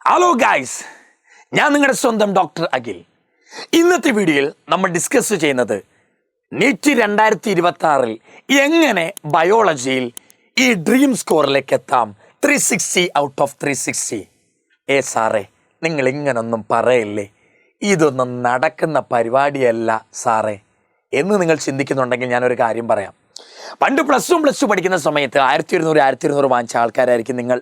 Hello guys, ഞാൻ നിങ്ങളുടെ സ്വന്തം ഡോക്ടർ അഖിൽ. ഇന്നത്തെ വീഡിയോയിൽ നമ്മൾ ഡിസ്കസ് ചെയ്യുന്നത് നീറ്റ് 2026 എങ്ങനെ ബയോളജിയിൽ ഈ ഡ്രീം സ്കോറിലേക്ക് എത്താം. 360 ഔട്ട് ഓഫ് 360. സാറേ, നിങ്ങൾ ഇങ്ങനൊന്നും പറയല്ലേ, ഇതൊന്നും നടക്കുന്ന പരിപാടിയല്ല സാറേ എന്ന് നിങ്ങൾ ചിന്തിക്കുന്നുണ്ടെങ്കിൽ ഞാനൊരു കാര്യം പറയാം. പണ്ട് +1 പഠിക്കുന്ന സമയത്ത് 1200 വാങ്ങിച്ച ആൾക്കാരായിരിക്കും നിങ്ങൾ.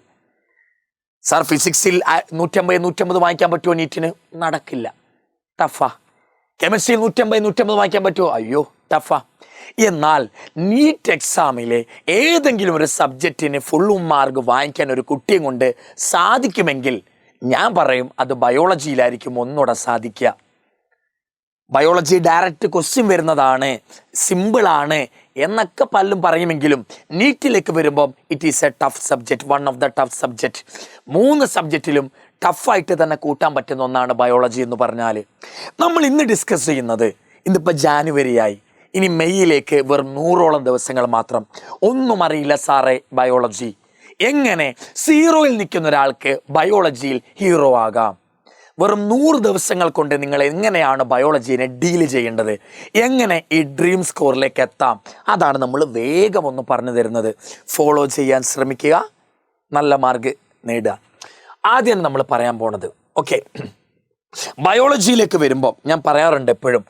സാർ, ഫിസിക്സിൽ 150 വാങ്ങിക്കാൻ പറ്റുമോ? നീറ്റിന് നടക്കില്ല, ടഫാ. കെമിസ്ട്രിയിൽ 150 വാങ്ങിക്കാൻ പറ്റുമോ? അയ്യോ, ടഫാ. എന്നാൽ നീറ്റ് എക്സാമിലെ ഏതെങ്കിലും ഒരു സബ്ജക്റ്റിന് ഫുൾ മാർക്ക് വാങ്ങിക്കാൻ ഒരു കുട്ടിയും കൊണ്ട് സാധിക്കുമെങ്കിൽ ഞാൻ പറയും അത് ബയോളജിയിലായിരിക്കും ഒന്നുകൂടെ സാധിക്കുക. ബയോളജി ഡയറക്റ്റ് ക്വസ്റ്റ്യൻ വരുന്നതാണ്, സിമ്പിളാണ് എന്നൊക്കെ പലരും പറയുമെങ്കിലും നീറ്റിലേക്ക് വരുമ്പം it is A tough subject, one of the tough subject. 3 സബ്ജക്റ്റിലും ടഫായിട്ട് തന്നെ കൂട്ടാൻ പറ്റുന്ന ഒന്നാണ് ബയോളജി എന്ന് പറഞ്ഞാൽ. നമ്മൾ ഇന്ന് ഡിസ്കസ് ചെയ്യുന്നത്, ഇന്നിപ്പോൾ ജാനുവരിയായി, ഇനി മെയ്യിലേക്ക് വെറും 100ഓളം ദിവസങ്ങൾ മാത്രം. ഒന്നും അറിയില്ല സാറേ ബയോളജി. എങ്ങനെ 0യിൽ നിൽക്കുന്ന ഒരാൾക്ക് ബയോളജിയിൽ ഹീറോ ആകാം? വെറും 100 ദിവസങ്ങൾ കൊണ്ട് നിങ്ങൾ എങ്ങനെയാണ് ബയോളജീനെ ഡീൽ ചെയ്യേണ്ടത്, എങ്ങനെ ഈ ഡ്രീം സ്കോറിലേക്ക് എത്താം, അതാണ് നമ്മൾ വേഗം ഒന്ന് പറഞ്ഞു തരുന്നത്. ഫോളോ ചെയ്യാൻ ശ്രമിക്കുക, നല്ല മാർക്ക് നേടുക. ആദ്യം നമ്മൾ പറയാൻ പോണത്, ഓക്കെ, ബയോളജിയിലേക്ക് വരുമ്പോൾ ഞാൻ പറയാറുണ്ട് എപ്പോഴും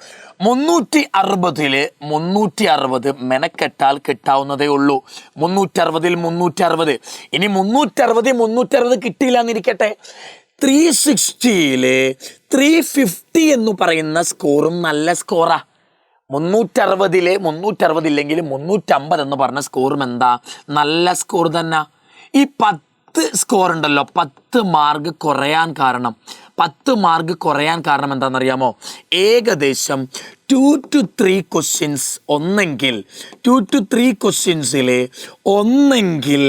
360 മെനക്കെട്ടാൽ കിട്ടാവുന്നതേ ഉള്ളൂ. 360 ഇനി 360 കിട്ടിയില്ല എന്നിരിക്കട്ടെ, 360 350 എന്ന് പറയുന്ന സ്കോറും നല്ല സ്കോറാ. 360 ഇല്ലെങ്കിൽ 350 എന്ന് പറഞ്ഞ സ്കോറും എന്താ, നല്ല സ്കോർ തന്നെ. ഈ 10 സ്കോർ ഉണ്ടല്ലോ, 10 മാർക്ക് കുറയാൻ കാരണം, 10 മാർക്ക് കുറയാൻ കാരണം എന്താണെന്നറിയാമോ? ഏകദേശം 2 to 3 ക്വസ്റ്റ്യൻസ്, ഒന്നെങ്കിൽ 2 to 3 ക്വസ്റ്റ്യൻസിൽ ഒന്നെങ്കിൽ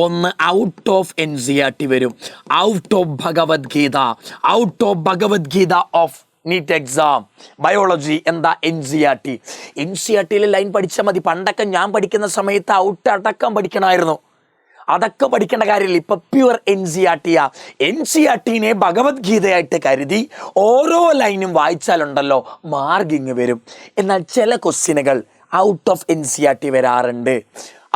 ഒന്ന് ഔട്ട് ഓഫ് NCERT വരും, out of Bhagavad Gita of NEET exam. Biology എന്താ? NCERT ലൈൻ പഠിച്ചാൽ മതി. പണ്ടൊക്കെ ഞാൻ പഠിക്കുന്ന സമയത്ത് ഔട്ട് അടക്കം പഠിക്കണമായിരുന്നു. അതൊക്കെ പഠിക്കേണ്ട കാര്യമില്ല, ഇപ്പൊ പ്യുവർ NCERT ഭഗവത്ഗീതയായിട്ട് കരുതി ഓരോ ലൈനും വായിച്ചാലുണ്ടല്ലോ മാർക്കിങ് വരും. എന്നാൽ ചില ക്വസ്റ്റ്യനുകൾ ഔട്ട് ഓഫ് NCERT വരാറുണ്ട്.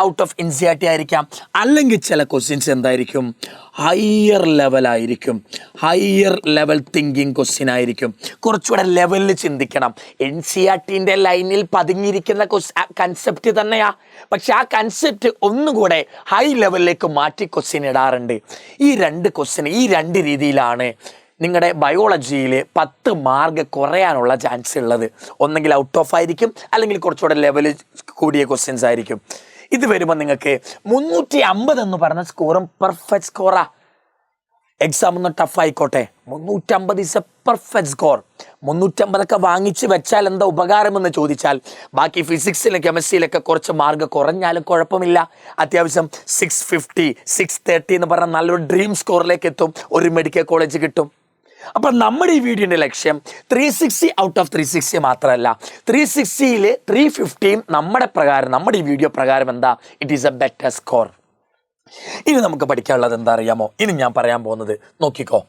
ഔട്ട് ഓഫ് NCERT ആയിരിക്കാം, അല്ലെങ്കിൽ ചില ക്വസ്റ്റ്യൻസ് എന്തായിരിക്കും, ഹയർ ലെവൽ തിങ്കിങ് ക്വസ്റ്റ്യൻ ആയിരിക്കും. കുറച്ചുകൂടെ ലെവലിൽ ചിന്തിക്കണം. NCERT ലൈനിൽ പതുങ്ങിയിരിക്കുന്ന കൺസെപ്റ്റ് തന്നെയാ, പക്ഷെ ആ കൺസെപ്റ്റ് ഒന്നുകൂടെ ഹൈ ലെവലിലേക്ക് മാറ്റി ക്വസ്റ്റ്യൻ ഇടാറുണ്ട്. ഈ 2 ക്വസ്റ്റ്യൻ, ഈ 2 രീതിയിലാണ് നിങ്ങളുടെ ബയോളജിയിൽ 10 മാർക്ക് കുറയാനുള്ള ചാൻസ് ഉള്ളത്. ഒന്നെങ്കിൽ ഔട്ട് ഓഫ് ആയിരിക്കും, അല്ലെങ്കിൽ കുറച്ചുകൂടെ ലെവൽ കൂടിയ ക്വസ്റ്റ്യൻസ് ആയിരിക്കും. ഇത് വരുമ്പോൾ നിങ്ങൾക്ക് 350 എന്ന് പറഞ്ഞ സ്കോറും പെർഫെക്റ്റ് സ്കോറാ. എക്സാം ഒന്ന് ടഫ് ആയിക്കോട്ടെ, 350 ഈസ് എ പെർഫെക്റ്റ് സ്കോർ. 350 വാങ്ങിച്ച് വെച്ചാൽ എന്താ ഉപകാരമെന്ന് ചോദിച്ചാൽ, ബാക്കി ഫിസിക്സിലും കെമിസ്ട്രിയിലൊക്കെ കുറച്ച് മാർക്ക് കുറഞ്ഞാലും കുഴപ്പമില്ല. അത്യാവശ്യം 650 630 എന്ന് പറഞ്ഞാൽ നല്ലൊരു ഡ്രീം സ്കോറിലേക്ക് എത്തും, ഒരു മെഡിക്കൽ കോളേജ് കിട്ടും. അപ്പം നമ്മുടെ ഈ വീഡിയോൻ്റെ ലക്ഷ്യം 360 ഔട്ട് ഓഫ് 360 മാത്രമല്ല, 360ൽ 350 നമ്മുടെ ഈ വീഡിയോ പ്രകാരം എന്താ, it is A better score. ഇനി നമുക്ക് പഠിക്കാനുള്ളത് എന്താ അറിയാമോ? ഇനി ഞാൻ പറയാൻ പോകുന്നത് നോക്കിക്കോ.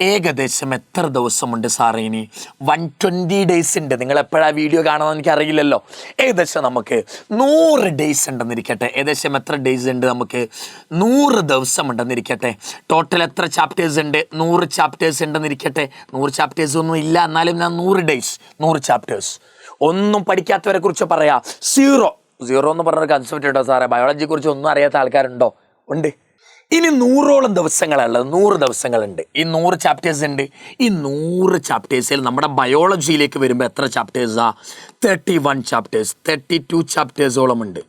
ഏകദേശം എത്ര ദിവസമുണ്ട് സാറേ? ഇനി 120 ഡേയ്സ് ഉണ്ട്. നിങ്ങൾ എപ്പോഴാണ് വീഡിയോ കാണുന്നത് എനിക്ക് അറിയില്ലല്ലോ. ഏകദേശം നമുക്ക് 100 ഡേയ്സ് ഉണ്ടെന്നിരിക്കട്ടെ. ഏകദേശം എത്ര ഡേയ്സ് ഉണ്ട്? നമുക്ക് 100 ദിവസം ഉണ്ടെന്നിരിക്കട്ടെ. ടോട്ടൽ എത്ര ചാപ്റ്റേഴ്സ് ഉണ്ട്? 100 ചാപ്റ്റേഴ്സ് ഉണ്ടെന്നിരിക്കട്ടെ. 100 ചാപ്റ്റേഴ്സ് ഒന്നും ഇല്ല, എന്നാലും ഞാൻ 100 ഡേയ്സ് 100 ചാപ്റ്റേഴ്സ്. ഒന്നും പഠിക്കാത്തവരെ കുറിച്ച് പറയാ. സീറോ എന്ന് പറഞ്ഞൊരു കൺസെപ്റ്റ് ഉണ്ടോ സാറേ? ബയോളജിയെ കുറിച്ച് ഒന്നും അറിയാത്ത ആൾക്കാരുണ്ടോ? ഉണ്ട്. ഇനി 100ഓളം ദിവസങ്ങളുള്ളത്, 100 ദിവസങ്ങളുണ്ട്. ഈ 100 ചാപ്റ്റേഴ്സ് ഉണ്ട്. ഈ 100 ചാപ്റ്റേഴ്സിൽ നമ്മുടെ ബയോളജിയിലേക്ക് വരുമ്പോൾ എത്ര ചാപ്റ്റേഴ്സാ? 31 ചാപ്റ്റേഴ്സ്, 32 ചാപ്റ്റേഴ്സോളം ഉണ്ട്.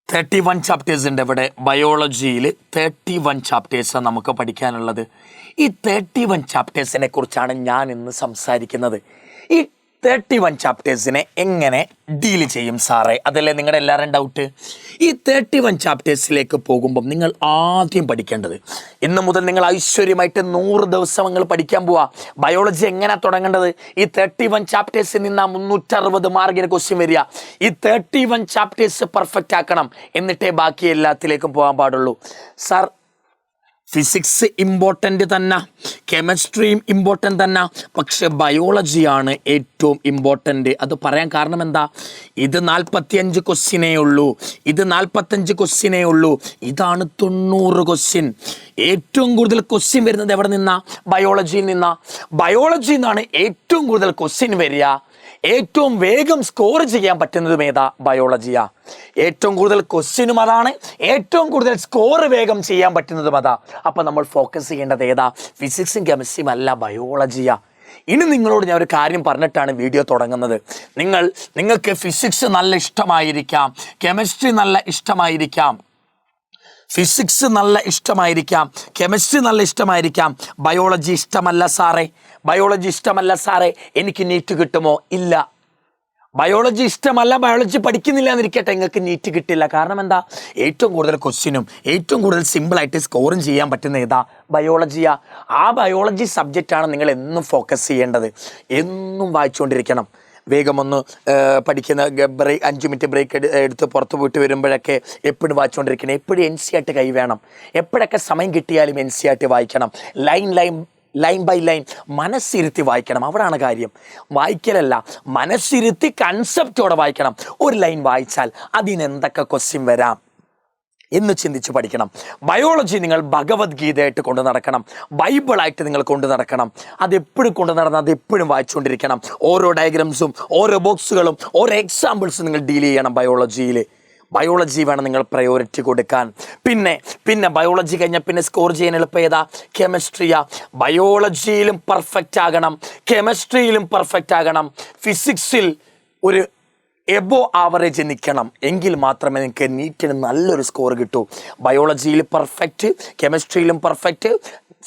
31 ചാപ്റ്റേഴ്സ് ഉണ്ട് ഇവിടെ ബയോളജിയിൽ. 31 ചാപ്റ്റേഴ്സാണ് നമുക്ക് പഠിക്കാനുള്ളത്. ഈ 31 ചാപ്റ്റേഴ്സിനെ കുറിച്ചാണ് ഞാൻ ഇന്ന് സംസാരിക്കുന്നത്. ഈ 31 ചാപ്റ്റേഴ്സിനെ എങ്ങനെ ഡീൽ ചെയ്യും സാറേ? അതല്ലേ നിങ്ങളുടെ എല്ലാവരും ഡൗട്ട്. ഈ 31 ചാപ്റ്റേഴ്സിലേക്ക് പോകുമ്പം നിങ്ങൾ ആദ്യം പഠിക്കേണ്ടത്, ഇന്ന് മുതൽ നിങ്ങൾ ഐശ്വര്യമായിട്ട് 100 ദിവസങ്ങൾ പഠിക്കാൻ പോവാ. ബയോളജി എങ്ങനെ തുടങ്ങേണ്ടത്? ഈ 31 ചാപ്റ്റേഴ്സിൽ നിന്നാ 360 മാർക്കിന് ക്വസ്റ്റ്യൻ വരിക. ഈ 31 ചാപ്റ്റേഴ്സ് പെർഫെക്റ്റ് ആക്കണം, എന്നിട്ടേ ബാക്കി എല്ലാത്തിലേക്കും പോകാൻ പാടുള്ളൂ. സാർ, ഫിസിക്സ് ഇമ്പോർട്ടൻ്റ് തന്നെ, കെമിസ്ട്രിയും ഇമ്പോർട്ടൻ്റ് തന്നെ, പക്ഷെ ബയോളജിയാണ് ഏറ്റവും ഇമ്പോർട്ടൻ്റ്. അത് പറയാൻ കാരണം എന്താ? ഇത് 45 ക്വസ്റ്റ്യനേ ഉള്ളൂ, ഇത് 45 ക്വസ്റ്റ്യനേ ഉള്ളൂ, ഇതാണ് 90 ക്വസ്റ്റ്യൻ. ഏറ്റവും കൂടുതൽ ക്വസ്റ്റ്യൻ വരുന്നത് എവിടെ നിന്നാ? ബയോളജിയിൽ നിന്നാ. ബയോളജിയിൽ നിന്നാണ് ഏറ്റവും കൂടുതൽ ക്വസ്റ്റ്യൻ വരിക. ഏറ്റവും വേഗം സ്കോർ ചെയ്യാൻ പറ്റുന്നതും ഏതാ? ബയോളജിയാ. ഏറ്റവും കൂടുതൽ ക്വസ്റ്റ്യനും അതാണ്, ഏറ്റവും കൂടുതൽ സ്കോർ വേഗം ചെയ്യാൻ പറ്റുന്നതും അതാ. അപ്പം നമ്മൾ ഫോക്കസ് ചെയ്യേണ്ടത് ഏതാ? ഫിസിക്സും കെമിസ്ട്രിയും അല്ല, ബയോളജിയാ. ഇനി നിങ്ങളോട് ഞാൻ ഒരു കാര്യം പറഞ്ഞിട്ടാണ് വീഡിയോ തുടങ്ങുന്നത്. നിങ്ങൾക്ക് ഫിസിക്സ് നല്ല ഇഷ്ടമായിരിക്കാം, കെമിസ്ട്രി നല്ല ഇഷ്ടമായിരിക്കാം, ഫിസിക്സ് നല്ല ഇഷ്ടമായിരിക്കാം, കെമിസ്ട്രി നല്ല ഇഷ്ടമായിരിക്കാം, ബയോളജി ഇഷ്ടമല്ല സാറേ, ബയോളജി ഇഷ്ടമല്ല സാറേ, എനിക്ക് നീറ്റ് കിട്ടുമോ? ഇല്ല. ബയോളജി ഇഷ്ടമല്ല, ബയോളജി പഠിക്കുന്നില്ല എന്നിരിക്കട്ടെ, നിങ്ങൾക്ക് നീറ്റ് കിട്ടില്ല. കാരണം എന്താ? ഏറ്റവും കൂടുതൽ ക്വസ്റ്റ്യനും ഏറ്റവും കൂടുതൽ സിമ്പിളായിട്ട് സ്കോറും ചെയ്യാൻ പറ്റുന്ന ഏതാ? ബയോളജിയാ. ആ ബയോളജി സബ്ജക്റ്റാണ് നിങ്ങൾ എന്നും ഫോക്കസ് ചെയ്യേണ്ടത്. എന്നും വായിച്ചുകൊണ്ടിരിക്കണം. വേഗം ഒന്ന് പഠിക്കുന്ന 5 മിനിറ്റ് ബ്രേക്ക് എടുത്ത് പുറത്ത് പോയിട്ട് വരുമ്പോഴൊക്കെ എപ്പോഴും വായിച്ചുകൊണ്ടിരിക്കണം. എപ്പോഴും NCERT കൈ വേണം. എപ്പോഴൊക്കെ സമയം കിട്ടിയാലും NCERT വായിക്കണം. ലൈൻ ബൈ ലൈൻ മനസ്സിരുത്തി വായിക്കണം. അവിടാണ് കാര്യം. വായിക്കലല്ല, മനസ്സിരുത്തി കൺസെപ്റ്റോടെ വായിക്കണം. ഒരു ലൈൻ വായിച്ചാൽ അതിന് എന്തൊക്കെ ക്വസ്റ്റ്യൻ വരാം എന്ന് ചിന്തിച്ച് പഠിക്കണം. ബയോളജി നിങ്ങൾ ഭഗവത്ഗീതയായിട്ട് കൊണ്ടു നടക്കണം, ബൈബിളായിട്ട് നിങ്ങൾ കൊണ്ടു നടക്കണം. അതെപ്പോഴും കൊണ്ടു നടന്ന് അതെപ്പോഴും വായിച്ചുകൊണ്ടിരിക്കണം. ഓരോ ഡയഗ്രാംസും ഓരോ ബോക്സുകളും ഓരോ എക്സാമ്പിൾസും നിങ്ങൾ ഡീൽ ചെയ്യണം. ബയോളജി വേണം നിങ്ങൾ പ്രയോറിറ്റി കൊടുക്കാൻ. പിന്നെ ബയോളജി കഴിഞ്ഞാൽ പിന്നെ സ്കോർ ചെയ്യാൻ എളുപ്പം ഏതാ? കെമിസ്ട്രിയാ. ബയോളജിയിലും പെർഫെക്റ്റ് ആകണം, കെമിസ്ട്രിയിലും പെർഫെക്റ്റ് ആകണം, ഫിസിക്സിൽ ഒരു എബോ ആവറേജ് നിൽക്കണം. എങ്കിൽ മാത്രമേ നിങ്ങൾക്ക് നീറ്റിന് നല്ലൊരു സ്കോർ കിട്ടൂ. ബയോളജിയിൽ പെർഫെക്റ്റ്, കെമിസ്ട്രിയിലും പെർഫെക്റ്റ്,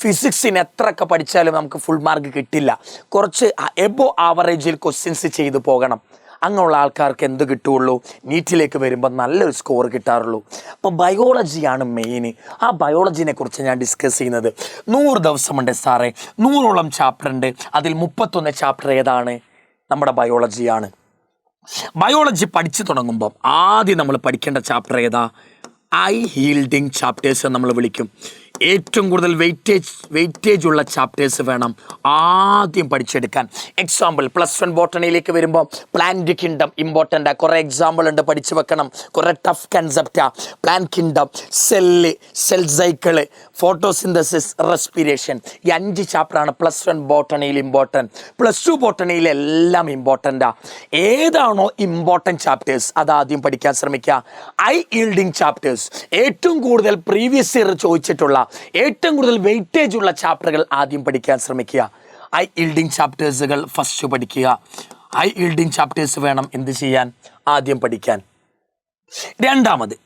ഫിസിക്സിന് എത്രയൊക്കെ പഠിച്ചാലും നമുക്ക് ഫുൾ മാർക്ക് കിട്ടില്ല. കുറച്ച് എബോ ആവറേജിൽ ക്വസ്റ്റ്യൻസ് ചെയ്തു പോകണം. അങ്ങനെയുള്ള ആൾക്കാർക്ക് എന്ത് കിട്ടുകയുള്ളൂ? നീറ്റിലേക്ക് വരുമ്പോൾ നല്ലൊരു സ്കോർ കിട്ടാറുള്ളൂ. അപ്പോൾ ബയോളജിയാണ് മെയിൻ. ആ ബയോളജിനെ കുറിച്ച് ഞാൻ ഡിസ്കസ് ചെയ്യുന്നത്. 100 ദിവസമുണ്ട് സാറേ, 100ഓളം ചാപ്റ്റർ ഉണ്ട്. അതിൽ 31 ചാപ്റ്റർ ഏതാണ്? നമ്മുടെ ബയോളജിയാണ്. ബയോളജി പഠിച്ചു തുടങ്ങുമ്പോൾ ആദ്യം നമ്മൾ പഠിക്കേണ്ട ചാപ്റ്റർ ഏതാ? ഐ ഹീൽഡിങ് ചാപ്റ്റേഴ്സ് നമ്മൾ വിളിക്കും. ഏറ്റവും കൂടുതൽ വെയിറ്റേജ് ഉള്ള ചാപ്റ്റേഴ്സ് വേണം ആദ്യം പഠിച്ചെടുക്കാൻ. എക്സാമ്പിൾ +1 ബോട്ടണിയിലേക്ക് വരുമ്പോൾ പ്ലാന്റ് കിങ്ഡം ഇമ്പോർട്ടൻ്റ്. കുറേ എക്സാമ്പിൾ ഉണ്ട്, പഠിച്ചു വെക്കണം. കുറേ ടഫ് കൺസെപ്റ്റാ. Plant kingdom, cell cycle, photosynthesis, respiration. ഈ 5 ചാപ്റ്ററാണ് +1 ബോട്ടണിയിൽ ഇമ്പോർട്ടൻറ്റ്. +2 ബോട്ടണിയിൽ എല്ലാം ഇമ്പോർട്ടൻ്റാ. ഏതാണോ ഇമ്പോർട്ടൻറ്റ് ചാപ്റ്റേഴ്സ് അതാദ്യം പഠിക്കാൻ ശ്രമിക്കുക. ഐ ഹീൽഡിങ് ചാപ്റ്റേഴ്സ്, ഏറ്റവും കൂടുതൽ പ്രീവിയസ് ഇയർ ചോദിച്ചിട്ടുള്ള ഏറ്റവും കൂടുതൽ വെയിറ്റേജ് ഉള്ള ചാപ്റ്ററുകൾ ആദ്യം പഠിക്കാൻ ശ്രമിക്കുക. ഐ ഹീൽഡിങ് ചാപ്റ്റേഴ്സുകൾ ഫസ്റ്റ് പഠിക്കുക. ഐ ഹീൽഡിങ് ചാപ്റ്റേഴ്സ് വേണം എന്ത് ചെയ്യാൻ? ആദ്യം പഠിക്കാൻ. രണ്ടാമത്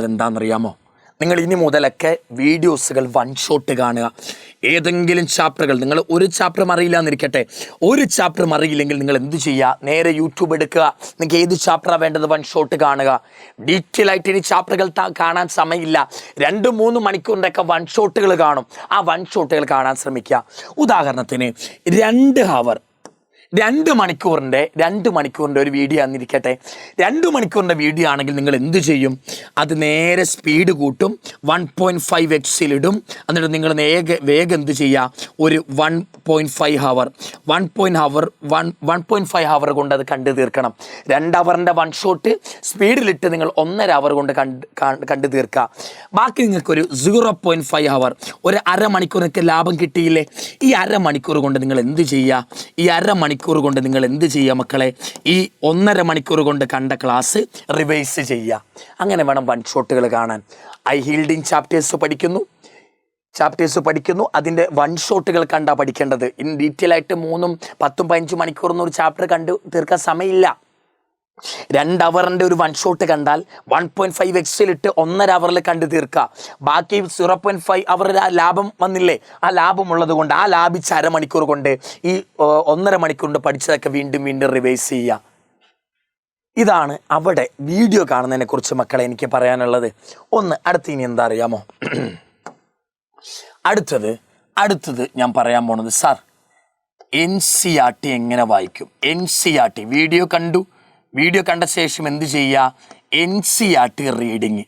എന്താണെന്നറിയാമോ? നിങ്ങൾ ഇനി മുതലൊക്കെ വീഡിയോസുകൾ 1 ഷോട്ട് കാണുക. ഏതെങ്കിലും ചാപ്റ്ററുകൾ നിങ്ങൾ ഒരു ചാപ്റ്ററും അറിയില്ല എന്നിരിക്കട്ടെ, ഒരു ചാപ്റ്ററും അറിയില്ലെങ്കിൽ നിങ്ങൾ എന്ത് ചെയ്യുക? നേരെ യൂട്യൂബ് എടുക്കുക. നിങ്ങൾക്ക് ഏത് ചാപ്റ്ററാണ് വേണ്ടത് 1 ഷോട്ട് കാണുക. ഡീറ്റെയിൽ ആയിട്ട് ഇനി ചാപ്റ്ററുകൾ കാണാൻ സമയമില്ല. 2-3 മണിക്കൂറിൻ്റെയൊക്കെ 1 ഷോട്ടുകൾ കാണും. ആ 1 ഷോട്ടുകൾ കാണാൻ ശ്രമിക്കുക. ഉദാഹരണത്തിന് 2 മണിക്കൂറിൻ്റെ ഒരു വീഡിയോ ആണെന്നിരിക്കട്ടെ. 2 മണിക്കൂറിൻ്റെ വീഡിയോ ആണെങ്കിൽ നിങ്ങൾ എന്ത് ചെയ്യും? അത് നേരെ സ്പീഡ് കൂട്ടും, 1.5x ഇടും. എന്നിട്ട് നിങ്ങൾ വേഗം എന്ത് ചെയ്യുക? ഒരു 1.5 ഹവർ കൊണ്ട് അത് കണ്ടു തീർക്കണം. 2 ഹവറിൻ്റെ 1 ഷോട്ട് സ്പീഡിലിട്ട് നിങ്ങൾ 1.5 ഹവർ കൊണ്ട് കണ്ടു തീർക്കുക. ബാക്കി നിങ്ങൾക്കൊരു 0.5 ഹവർ, ഒരു അരമണിക്കൂർ നിങ്ങൾക്ക് ലാഭം കിട്ടിയില്ലേ? ഈ അരമണിക്കൂർ കൊണ്ട് നിങ്ങൾ എന്ത് ചെയ്യുക? ഈ അരമണിക്കൂർ കൊണ്ട് നിങ്ങൾ എന്ത് ചെയ്യുക മക്കളെ? ഈ 1.5 മണിക്കൂർ കൊണ്ട് കണ്ട ക്ലാസ് റിവൈസ് ചെയ്യുക. അങ്ങനെ വേണം 1 ഷോട്ടുകൾ കാണാൻ. ഐ ഹീൽഡിങ് ചാപ്റ്റേഴ്സ് പഠിക്കുന്നു. അതിൻ്റെ 1 ഷോട്ടുകൾ കണ്ടാ പഠിക്കേണ്ടത്. ഇൻ ഡീറ്റെയിൽ ആയിട്ട് 3, 10, 15 മണിക്കൂറൊന്നും ഒരു ചാപ്റ്റർ കണ്ടു തീർക്കാൻ സമയമില്ല. 2 ഹവറിൻ്റെ ഒരു 1 ഷോട്ട് കണ്ടാൽ 1.5x 1.5 ഹവറിൽ കണ്ടു തീർക്കുക. ബാക്കി 0.5 ഹവർ ലാഭം വന്നില്ലേ? ആ ലാഭമുള്ളത് കൊണ്ട് ആ ലാഭിച്ച അരമണിക്കൂർ കൊണ്ട് ഈ 1.5 മണിക്കൂർ കൊണ്ട് പഠിച്ചതൊക്കെ വീണ്ടും റിവൈസ് ചെയ്യുക. ഇതാണ് അവിടെ വീഡിയോ കാണുന്നതിനെ കുറിച്ച് മക്കളെ എനിക്ക് പറയാനുള്ളത്. അടുത്ത് ഇനി എന്താ അറിയാമോ? അടുത്തത് ഞാൻ പറയാൻ പോണത്, സാർ NCERT എങ്ങനെ വായിക്കും? NCERT വീഡിയോ കണ്ട ശേഷം എന്ത് ചെയ്യുക? NCERT reading.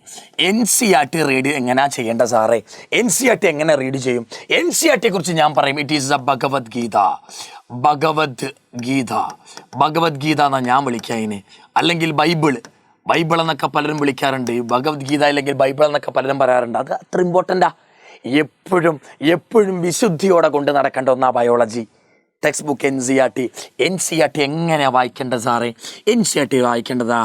NCERT റീഡ് എങ്ങനെയാ ചെയ്യേണ്ട സാറേ? NCERT എങ്ങനെ റീഡ് ചെയ്യും? NCERT കുറിച്ച് ഞാൻ പറയും. It is A Bhagavad Gita. Bhagavad Gita എന്നാ ഞാൻ വിളിക്കുക അതിന്. അല്ലെങ്കിൽ ബൈബിൾ എന്നൊക്കെ പലരും വിളിക്കാറുണ്ട്. ഭഗവത്ഗീത അല്ലെങ്കിൽ ബൈബിൾ എന്നൊക്കെ പലരും പറയാറുണ്ട്. അത് അത്ര ഇമ്പോർട്ടൻ്റാ. എപ്പോഴും വിശുദ്ധിയോടെ കൊണ്ട് നടക്കേണ്ട ഒന്നാ ബയോളജി ടെക്സ്റ്റ് ബുക്ക്. NCERT എങ്ങനെയാ വായിക്കേണ്ടത് സാറേ? NCERT വായിക്കേണ്ടതാ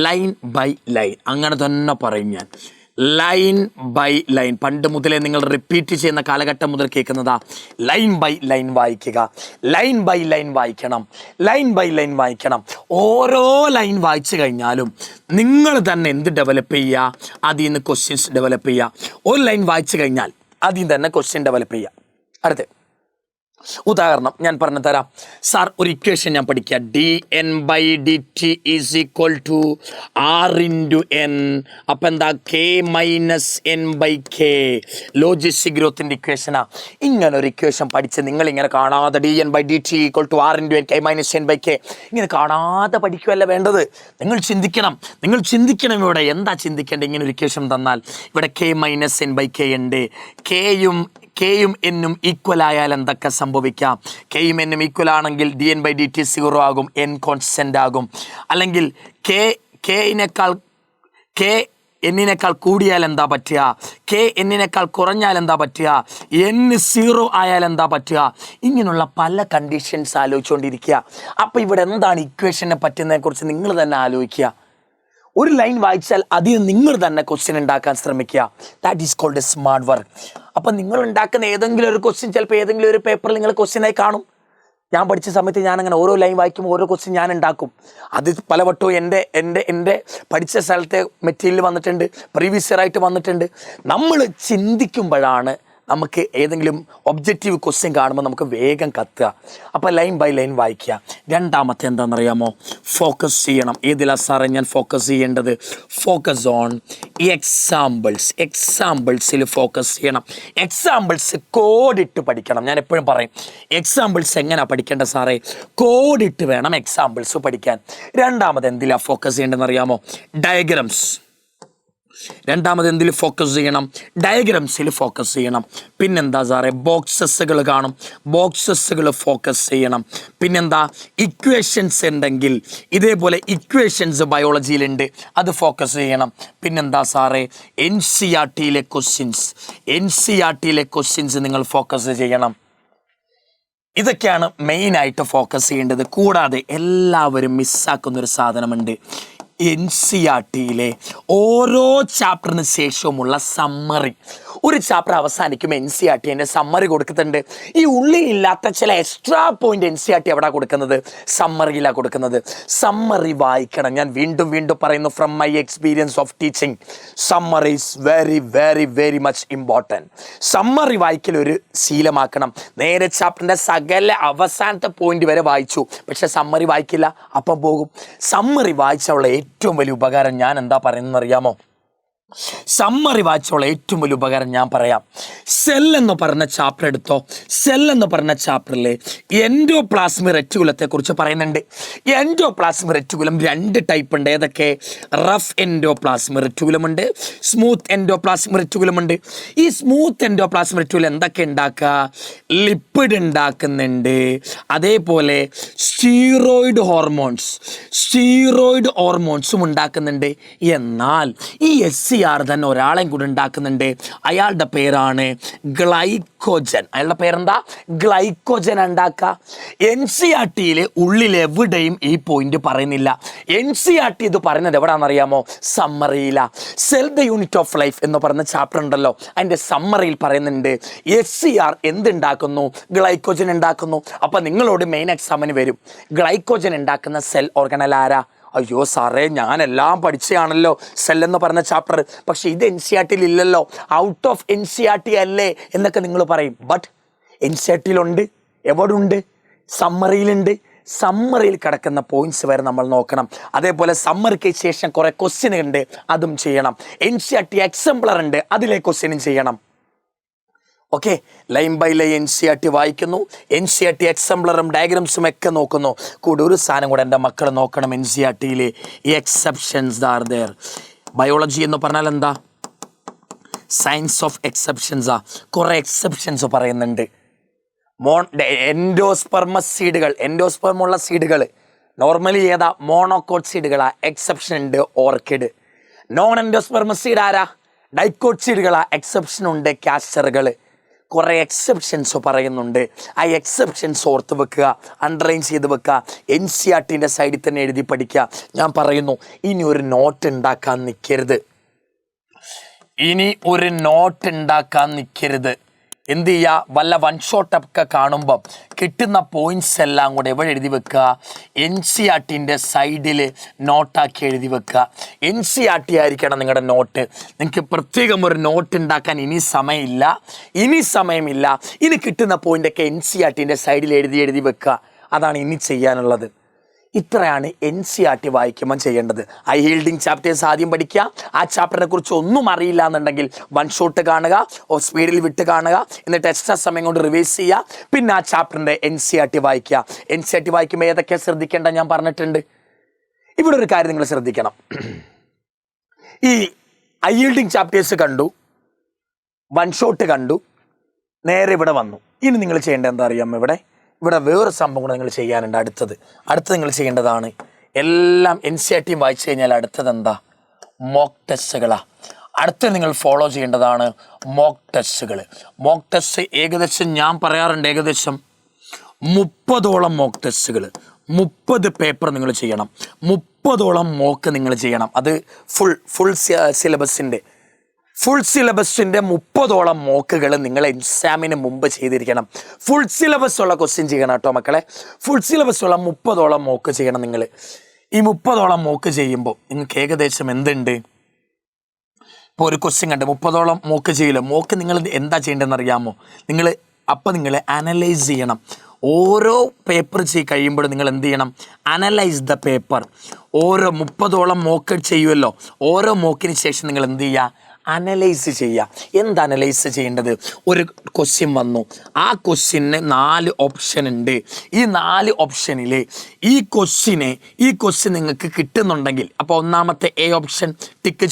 ലൈൻ ബൈ ലൈൻ. അങ്ങനെ തന്നെ പറയും ഞാൻ, ലൈൻ ബൈ ലൈൻ. പണ്ട് മുതലേ നിങ്ങൾ റിപ്പീറ്റ് ചെയ്യുന്ന കാലഘട്ടം മുതൽ കേൾക്കുന്നതാ. ലൈൻ ബൈ ലൈൻ വായിക്കുക, ലൈൻ ബൈ ലൈൻ വായിക്കണം. ഓരോ ലൈൻ വായിച്ചു കഴിഞ്ഞാലും നിങ്ങൾ തന്നെ എന്ത് ഡെവലപ്പ് ചെയ്യുക? അതിൽ നിന്ന് ക്വസ്റ്റ്യൻസ് ഡെവലപ്പ് ചെയ്യുക. ഒരു ലൈൻ വായിച്ചു കഴിഞ്ഞാൽ അതിൽ നിന്ന് തന്നെ ക്വസ്റ്റ്യൻ ഡെവലപ്പ് ചെയ്യുക. അടുത്ത് ഉദാഹരണം ഞാൻ പറഞ്ഞു തരാം. സാർ, ഒരു ഇക്വേഷൻ ഞാൻ പഠിക്കുക. dN/dt is equal to R×n. അപ്പം എന്താ? K-N/K. ലോജിസ്റ്റിക് ഗ്രോത്തിൻ്റെ ഇക്വേഷനാ. ഇങ്ങനെ ഒരു ഇക്വേഷൻ പഠിച്ച് നിങ്ങൾ ഇങ്ങനെ കാണാതെ dN/dt equal to R×n K-N/K ഇങ്ങനെ കാണാതെ പഠിക്കുകയല്ല വേണ്ടത്. നിങ്ങൾ ചിന്തിക്കണം. ഇവിടെ എന്താ ചിന്തിക്കേണ്ടത്? ഇങ്ങനെ ഒരു ഇക്വേഷൻ തന്നാൽ ഇവിടെ K-N/K ഉണ്ട്. കെയും എന്നും ഈക്വൽ ആയാൽ എന്തൊക്കെ സംഭവിക്കാം? കെയും എന്നും ഈക്വൽ ആണെങ്കിൽ dN/dt 0 ആകും, n കോൺസ്റ്റൻ്റ് ആകും. അല്ലെങ്കിൽ കെ എന്നിനേക്കാൾ കൂടിയാൽ എന്താ പറ്റുക? കെ എന്നിനേക്കാൾ കുറഞ്ഞാൽ എന്താ പറ്റുക? n 0 ആയാൽ എന്താ പറ്റുക? ഇങ്ങനെയുള്ള പല കണ്ടീഷൻസ് ആലോചിച്ചുകൊണ്ടിരിക്കുക. അപ്പോൾ ഇവിടെ എന്താണ് ഇക്വേഷനെ പറ്റുന്നതിനെക്കുറിച്ച് നിങ്ങൾ തന്നെ ആലോചിക്കുക. ഒരു ലൈൻ വായിച്ചാൽ അതിൽ നിങ്ങൾ തന്നെ ക്വസ്റ്റ്യൻ ഉണ്ടാക്കാൻ ശ്രമിക്കുക. That is called a smart work. അപ്പം നിങ്ങൾ ഉണ്ടാക്കുന്ന ഏതെങ്കിലും ഒരു ക്വസ്റ്റ്യൻ ചിലപ്പോൾ ഏതെങ്കിലും ഒരു പേപ്പറിൽ നിങ്ങൾ ക്വസ്റ്റ്യനായി കാണും. ഞാൻ പഠിച്ച സമയത്ത് ഞാനങ്ങനെ ഓരോ ലൈൻ വായിക്കുമ്പോൾ ഓരോ ക്വസ്റ്റ്യൻ ഞാൻ ഉണ്ടാക്കും. അത് പലവട്ടവും എൻ്റെ പഠിച്ച സ്ഥലത്തെ മെറ്റീരിയൽ വന്നിട്ടുണ്ട്, പ്രീവിയസ് ഇയർ ആയിട്ട് വന്നിട്ടുണ്ട്. നമ്മൾ ചിന്തിക്കുമ്പോഴാണ് നമുക്ക് ഏതെങ്കിലും ഒബ്ജക്റ്റീവ് ക്വസ്റ്റ്യൻ കാണുമ്പോൾ നമുക്ക് വേഗം കത്തുക. അപ്പോൾ ലൈൻ ബൈ ലൈൻ വായിക്കുക. രണ്ടാമത്തെ എന്താണെന്നറിയാമോ? ഫോക്കസ് ചെയ്യണം. ഏതിലാ സാറേ ഞാൻ ഫോക്കസ് ചെയ്യേണ്ടത്? ഫോക്കസ് ഓൺ എക്സാമ്പിൾസിൽ ഫോക്കസ് ചെയ്യണം. എക്സാമ്പിൾസ് കോഡിട്ട് പഠിക്കണം. ഞാൻ എപ്പോഴും പറയും, എക്സാമ്പിൾസ് എങ്ങനെയാണ് പഠിക്കേണ്ടത് സാറേ? കോഡിട്ട് വേണം എക്സാമ്പിൾസ് പഠിക്കാൻ. രണ്ടാമത് എന്തിലാ ഫോക്കസ് ചെയ്യേണ്ടതെന്ന് അറിയാമോ? എന്തിൽ ഫോക്കസ് ചെയ്യണം? ഡയഗ്രാംസിൽ ഫോക്കസ് ചെയ്യണം. പിന്നെന്താ സാറേ? ബോക്സസുകൾ കാണും, ബോക്സസുകൾ ഫോക്കസ് ചെയ്യണം. പിന്നെന്താ? ഇക്വേഷൻസ് ഉണ്ടെങ്കിൽ ഇതേപോലെ ഇക്വേഷൻസ് ബയോളജിയിലുണ്ട്, അത് ഫോക്കസ് ചെയ്യണം. പിന്നെന്താ സാറേ? NCERTയിലെ ക്വസ്റ്റ്യൻസ് നിങ്ങൾ ഫോക്കസ് ചെയ്യണം. ഇതൊക്കെയാണ് മെയിനായിട്ട് ഫോക്കസ് ചെയ്യേണ്ടത്. കൂടാതെ എല്ലാവരും മിസ്സാക്കുന്നൊരു സാധനമുണ്ട്. NCERTയിലെ ഓരോ ചാപ്റ്ററിന് ശേഷവുമുള്ള സമ്മറി. ഒരു ചാപ്റ്റർ അവസാനിക്കുമ്പോൾ NCERT എൻ്റെ സമ്മറി കൊടുക്കുന്നുണ്ട്. ഈ ഉള്ളിലില്ലാത്ത ചില എക്സ്ട്രാ പോയിന്റ് NCERT എവിടെ കൊടുക്കുന്നത്? സമ്മറിയിലാണ് കൊടുക്കുന്നത്. സമ്മറി വായിക്കണം. ഞാൻ വീണ്ടും പറയുന്നു, from my experience of teaching, summary is very very very much important. Summary വായിക്കൽ ഒരു ശീലമാക്കണം. നേരെ ചാപ്റ്ററിൻ്റെ സകല അവസാനത്തെ പോയിന്റ് വരെ വായിച്ചു, പക്ഷെ സമ്മറി വായിക്കില്ല, അപ്പം പോകും. സമ്മറി വായിച്ചുള്ള ഏറ്റവും വലിയ ഉപകാരം ഞാൻ എന്താ പറയുന്നത് അറിയാമോ? സമ്മറി വായിച്ചുള്ള ഏറ്റവും വലിയ ഉപകാരം ഞാൻ പറയാം. സെൽ എന്ന് പറഞ്ഞ ചാപ്റ്റർ എടുത്തോ. സെൽ എന്ന് പറഞ്ഞ ചാപ്റ്ററിൽ എൻഡോപ്ലാസ്മിക് റെറ്റിക്കുലത്തെ കുറിച്ച് പറയുന്നുണ്ട്. എൻഡോപ്ലാസ്മിക് റെറ്റിക്കുലം 2 ടൈപ്പ് ഉണ്ട്. ഏതൊക്കെ? റഫ് എൻഡോപ്ലാസ്മിക് റെറ്റിക്കുലം ഉണ്ട്, സ്മൂത്ത് എൻഡോപ്ലാസ്മിക് റെറ്റിക്കുലം ഉണ്ട്. ഈ സ്മൂത്ത് എൻഡോപ്ലാസ്മിക് റെറ്റിക്കുലം എന്തൊക്കെ ഉണ്ടാക്കുക? ലിപ്പിഡ് ഉണ്ടാക്കുന്നുണ്ട്, അതേപോലെ സ്റ്റീറോയിഡ് ഹോർമോൺസും ഉണ്ടാക്കുന്നുണ്ട്. എന്നാൽ ഈ SCR തന്നെ ഒരാളെയും കൂടെ ഉണ്ടാക്കുന്നുണ്ട്. അയാളുടെ പേരാണ് ഗ്ലൈക്കോജൻ. അയാളുടെ പേരെന്താ? ഗ്ലൈക്കോജൻ ഉണ്ടാക്കുക. NCERTയിൽ ഉള്ളിലെവിടെയും ഈ പോയിന്റ് പറയുന്നില്ല. NCERT ഇത് പറയുന്നത് എവിടെയാണെന്നറിയാമോ? സമ്മറിയിലാണ്. Cell the unit of life എന്ന് പറയുന്ന ചാപ്റ്റർ ഉണ്ടല്ലോ, അതിൻ്റെ സമ്മറിയിൽ പറയുന്നുണ്ട് SCR എന്തുണ്ടാക്കുന്നു? ഗ്ലൈക്കോജൻ ഉണ്ടാക്കുന്നു. അപ്പം നിങ്ങളോട് മെയിൻ എക്സാമിന് വരും, ഗ്ലൈക്കോജൻ ഉണ്ടാക്കുന്ന സെൽ ഓർഗനൽ ആരാ? അയ്യോ സാറേ, ഞാനെല്ലാം പഠിച്ചതാണല്ലോ സെൽ എന്ന് പറഞ്ഞ ചാപ്റ്റർ, പക്ഷേ ഇത് NCERTയിൽ ഇല്ലല്ലോ, ഔട്ട് ഓഫ് NCERT അല്ലേ എന്നൊക്കെ നിങ്ങൾ പറയും. ബട്ട് NCERTയിലുണ്ട്. എവിടെയുണ്ട്? സമ്മറിയിലുണ്ട്. സമ്മറിയിൽ കിടക്കുന്ന പോയിന്റ്സ് വരെ നമ്മൾ നോക്കണം. അതേപോലെ സമ്മറിക്ക് ശേഷം കുറേ ക്വസ്റ്റ്യൻ ഉണ്ട്, അതും ചെയ്യണം. NCERT എക്സാംപ്ലർ ഉണ്ട്, അതിലെ ക്വസ്റ്റ്യനും ചെയ്യണം. Okay, line by line NCERT വായിക്കുന്നു, NCERT എക്സംപ്ലറും ഡയഗ്രാംസും ഒക്കെ നോക്കുന്നു. കൂടെ ഒരു സാധനം കൂടെ എൻ്റെ മക്കൾ നോക്കണം. NCERTയിൽ ഈ എക്സെപ്ഷൻസ് ആർ ദെയർ. ബയോളജി എന്ന് പറഞ്ഞാൽ എന്താ? സയൻസ് ഓഫ് എക്സെപ്ഷൻസാ. കുറേ എക്സെപ്ഷൻസ് പറയുന്നുണ്ട്. എൻഡോസ്പെർമുള്ള സീഡുകൾ നോർമലി ഏതാ? മോണോകോട്ട് സീഡുകളാ. എക്സെപ്ഷൻ ഉണ്ട് ഓർക്കിഡ്. നോൺ എൻഡോസ്പെർമസ് സീഡ് ആരാ? ഡൈക്കോട്ട് സീഡുകളാ. എക്സെപ്ഷൻ ഉണ്ട് കാസ്റ്ററുകൾ. കുറേ എക്സെപ്ഷൻസ് പറയുന്നുണ്ട്. ആ എക്സെപ്ഷൻസ് ഓർത്ത് വെക്കുക, അണ്ടർലൈൻ ചെയ്ത് വെക്കുക, NCERTൻ്റെ സൈഡിൽ തന്നെ എഴുതി പഠിക്കുക. ഞാൻ പറയുന്നു, ഇനി ഒരു നോട്ട് ഉണ്ടാക്കാൻ നിൽക്കരുത്. എന്ത് ചെയ്യുക? വല്ല വൺ ഷോട്ടൊക്കെ കാണുമ്പം കിട്ടുന്ന പോയിന്റ്സ് എല്ലാം കൂടെ എവിടെ എഴുതി വെക്കുക? NCERTൻ്റെ സൈഡിൽ നോട്ടാക്കി എഴുതി വെക്കുക. NCERT ആയിരിക്കണം നിങ്ങളുടെ നോട്ട്. നിങ്ങൾക്ക് പ്രത്യേകം ഒരു നോട്ട് ഉണ്ടാക്കാൻ ഇനി സമയമില്ല. ഇനി കിട്ടുന്ന പോയിൻ്റൊക്കെ NCERTൻ്റെ സൈഡിൽ എഴുതി വെക്കുക. അതാണ് ഇനി ചെയ്യാനുള്ളത്. ഇത്രയാണ് NCERT വായിക്കുമ്പോൾ ചെയ്യേണ്ടത്. ഹൈ ഹീൽഡിങ് ചാപ്റ്റേഴ്സ് ആദ്യം പഠിക്കുക. ആ ചാപ്റ്ററിനെ കുറിച്ച് ഒന്നും അറിയില്ല എന്നുണ്ടെങ്കിൽ വൺ ഷോട്ട് കാണുക, സ്പീഡിൽ വിട്ട് കാണുക, എന്നിട്ട് എക്സ്ട്രാ സമയം കൊണ്ട് റിവൈസ് ചെയ്യുക. പിന്നെ ആ ചാപ്റ്ററിൻ്റെ NCERT വായിക്കുക. NCERT വായിക്കുമ്പോൾ ഏതൊക്കെ ശ്രദ്ധിക്കേണ്ട ഞാൻ പറഞ്ഞിട്ടുണ്ട്. ഇവിടെ ഒരു കാര്യം നിങ്ങൾ ശ്രദ്ധിക്കണം. ഈ ഹൈ ഹീൽഡിങ് ചാപ്റ്റേഴ്സ് കണ്ടു, വൺ ഷോട്ട് കണ്ടു, നേരെ ഇവിടെ വന്നു. ഇനി നിങ്ങൾ ചെയ്യേണ്ടത് എന്താ അറിയാമോ? ഇവിടെ വേറെ സംഭവം കൂടെ നിങ്ങൾ ചെയ്യാനുണ്ട്. അടുത്തത് നിങ്ങൾ ചെയ്യേണ്ടതാണ്, എല്ലാം NCERT വായിച്ചു കഴിഞ്ഞാൽ അടുത്തത് എന്താ? മോക്ക് ടെസ്റ്റുകളാണ്. അടുത്ത് നിങ്ങൾ ഫോളോ ചെയ്യേണ്ടതാണ് മോക്ക് ടെസ്റ്റുകൾ. മോക്ക് ടെസ്റ്റ് ഏകദേശം ഞാൻ പറയാറുണ്ട്, ഏകദേശം 30ഓളം മോക്ക് ടെസ്റ്റുകൾ, 30 പേപ്പർ നിങ്ങൾ ചെയ്യണം. 30ഓളം മോക്ക് നിങ്ങൾ ചെയ്യണം. അത് ഫുൾ സിലബസിൻ്റെ 30ഓളം മോക്കുകൾ നിങ്ങൾ എക്സാമിന് മുമ്പ് ചെയ്തിരിക്കണം. ഫുൾ സിലബസ് ഉള്ള ക്വസ്റ്റ്യൻ ചെയ്യണം കേട്ടോ മക്കളെ. ഫുൾ സിലബസ് ഉള്ള 30ഓളം മോക്ക് ചെയ്യണം നിങ്ങൾ. ഈ 30ഓളം മോക്ക് ചെയ്യുമ്പോൾ നിങ്ങൾക്ക് ഏകദേശം എന്തുണ്ട്? ഇപ്പോൾ ഒരു ക്വസ്റ്റ്യൻ കണ്ട് 30ഓളം മോക്ക് ചെയ്യില്ല. മോക്ക് നിങ്ങൾ എന്താ ചെയ്യേണ്ടതെന്ന് അറിയാമോ? നിങ്ങൾ അനലൈസ് ചെയ്യണം. ഓരോ പേപ്പർ കഴിയുമ്പോൾ നിങ്ങൾ എന്ത് ചെയ്യണം? Analyse the paper. ഓരോ 30ഓളം മോക്ക് ചെയ്യുമല്ലോ, ഓരോ മോക്കിന് ശേഷം നിങ്ങൾ എന്ത് ചെയ്യുക? അനലൈസ് ചെയ്യുക. എന്ത് അനലൈസ് ചെയ്യേണ്ടത്? ഒരു ക്വസ്റ്റ്യൻ വന്നു, ആ ക്വസ്റ്റ്യന് 4 ഓപ്ഷൻ ഉണ്ട്. ഈ 4 ഓപ്ഷനിൽ ഈ ക്വസ്റ്റ്യൻ നിങ്ങൾക്ക് കിട്ടുന്നുണ്ടെങ്കിൽ അപ്പോൾ ഒന്നാമത്തെ A ഓപ്ഷൻ ടിക്ക്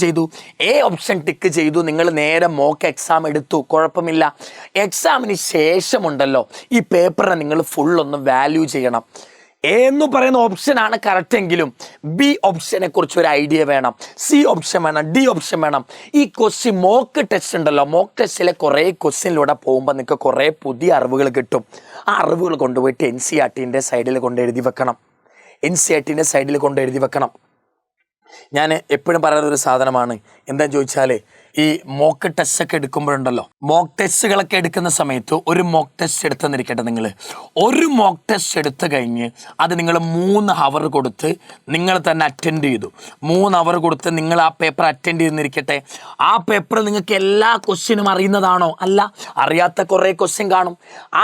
ചെയ്തു. നിങ്ങൾ നേരെ മോക്ക് എക്സാം എടുത്തു, കുഴപ്പമില്ല. എക്സാമിന് ശേഷമുണ്ടല്ലോ ഈ പേപ്പറിനെ നിങ്ങൾ ഫുള്ളൊന്ന് വാല്യൂ ചെയ്യണം. A എന്ന് പറയുന്ന ഓപ്ഷനാണ് കറക്റ്റ് എങ്കിലും B ഓപ്ഷനെ കുറിച്ച് ഒരു ഐഡിയ വേണം, C ഓപ്ഷൻ വേണം, D ഓപ്ഷൻ വേണം. ഈ ക്വസ്റ്റ്യൻ മോക്ക് ടെസ്റ്റ് ഉണ്ടല്ലോ, മോക്ക് ടെസ്റ്റിലെ കുറേ ക്വസ്റ്റ്യനിലൂടെ പോകുമ്പോൾ നിങ്ങൾക്ക് കുറേ പുതിയ അറിവുകൾ കിട്ടും. ആ അറിവുകൾ കൊണ്ടുപോയിട്ട് NCERTൻ്റെ സൈഡിൽ കൊണ്ട് എഴുതി വെക്കണം. ഞാൻ എപ്പോഴും പറയുന്ന ഒരു സാധനമാണ്, എന്താണെന്ന് ചോദിച്ചാൽ ഈ മോക്ക് ടെസ്റ്റൊക്കെ എടുക്കുമ്പോഴുണ്ടല്ലോ, മോക്ക് ടെസ്റ്റുകളൊക്കെ എടുക്കുന്ന സമയത്ത് ഒരു മോക്ക് ടെസ്റ്റ് എടുത്തെന്നിരിക്കട്ടെ, നിങ്ങൾ ഒരു മോക്ക് ടെസ്റ്റ് എടുത്തു കഴിഞ്ഞ് അത് നിങ്ങൾ 3 അവർ കൊടുത്ത് നിങ്ങൾ തന്നെ അറ്റൻഡ് ചെയ്തു. 3 അവർ കൊടുത്ത് നിങ്ങൾ ആ പേപ്പർ അറ്റൻഡ് ചെയ്തെന്നിരിക്കട്ടെ. ആ പേപ്പർ നിങ്ങൾക്ക് എല്ലാ ക്വസ്റ്റ്യനും അറിയുന്നതാണോ? അല്ല, അറിയാത്ത കുറേ ക്വസ്റ്റ്യൻ കാണും.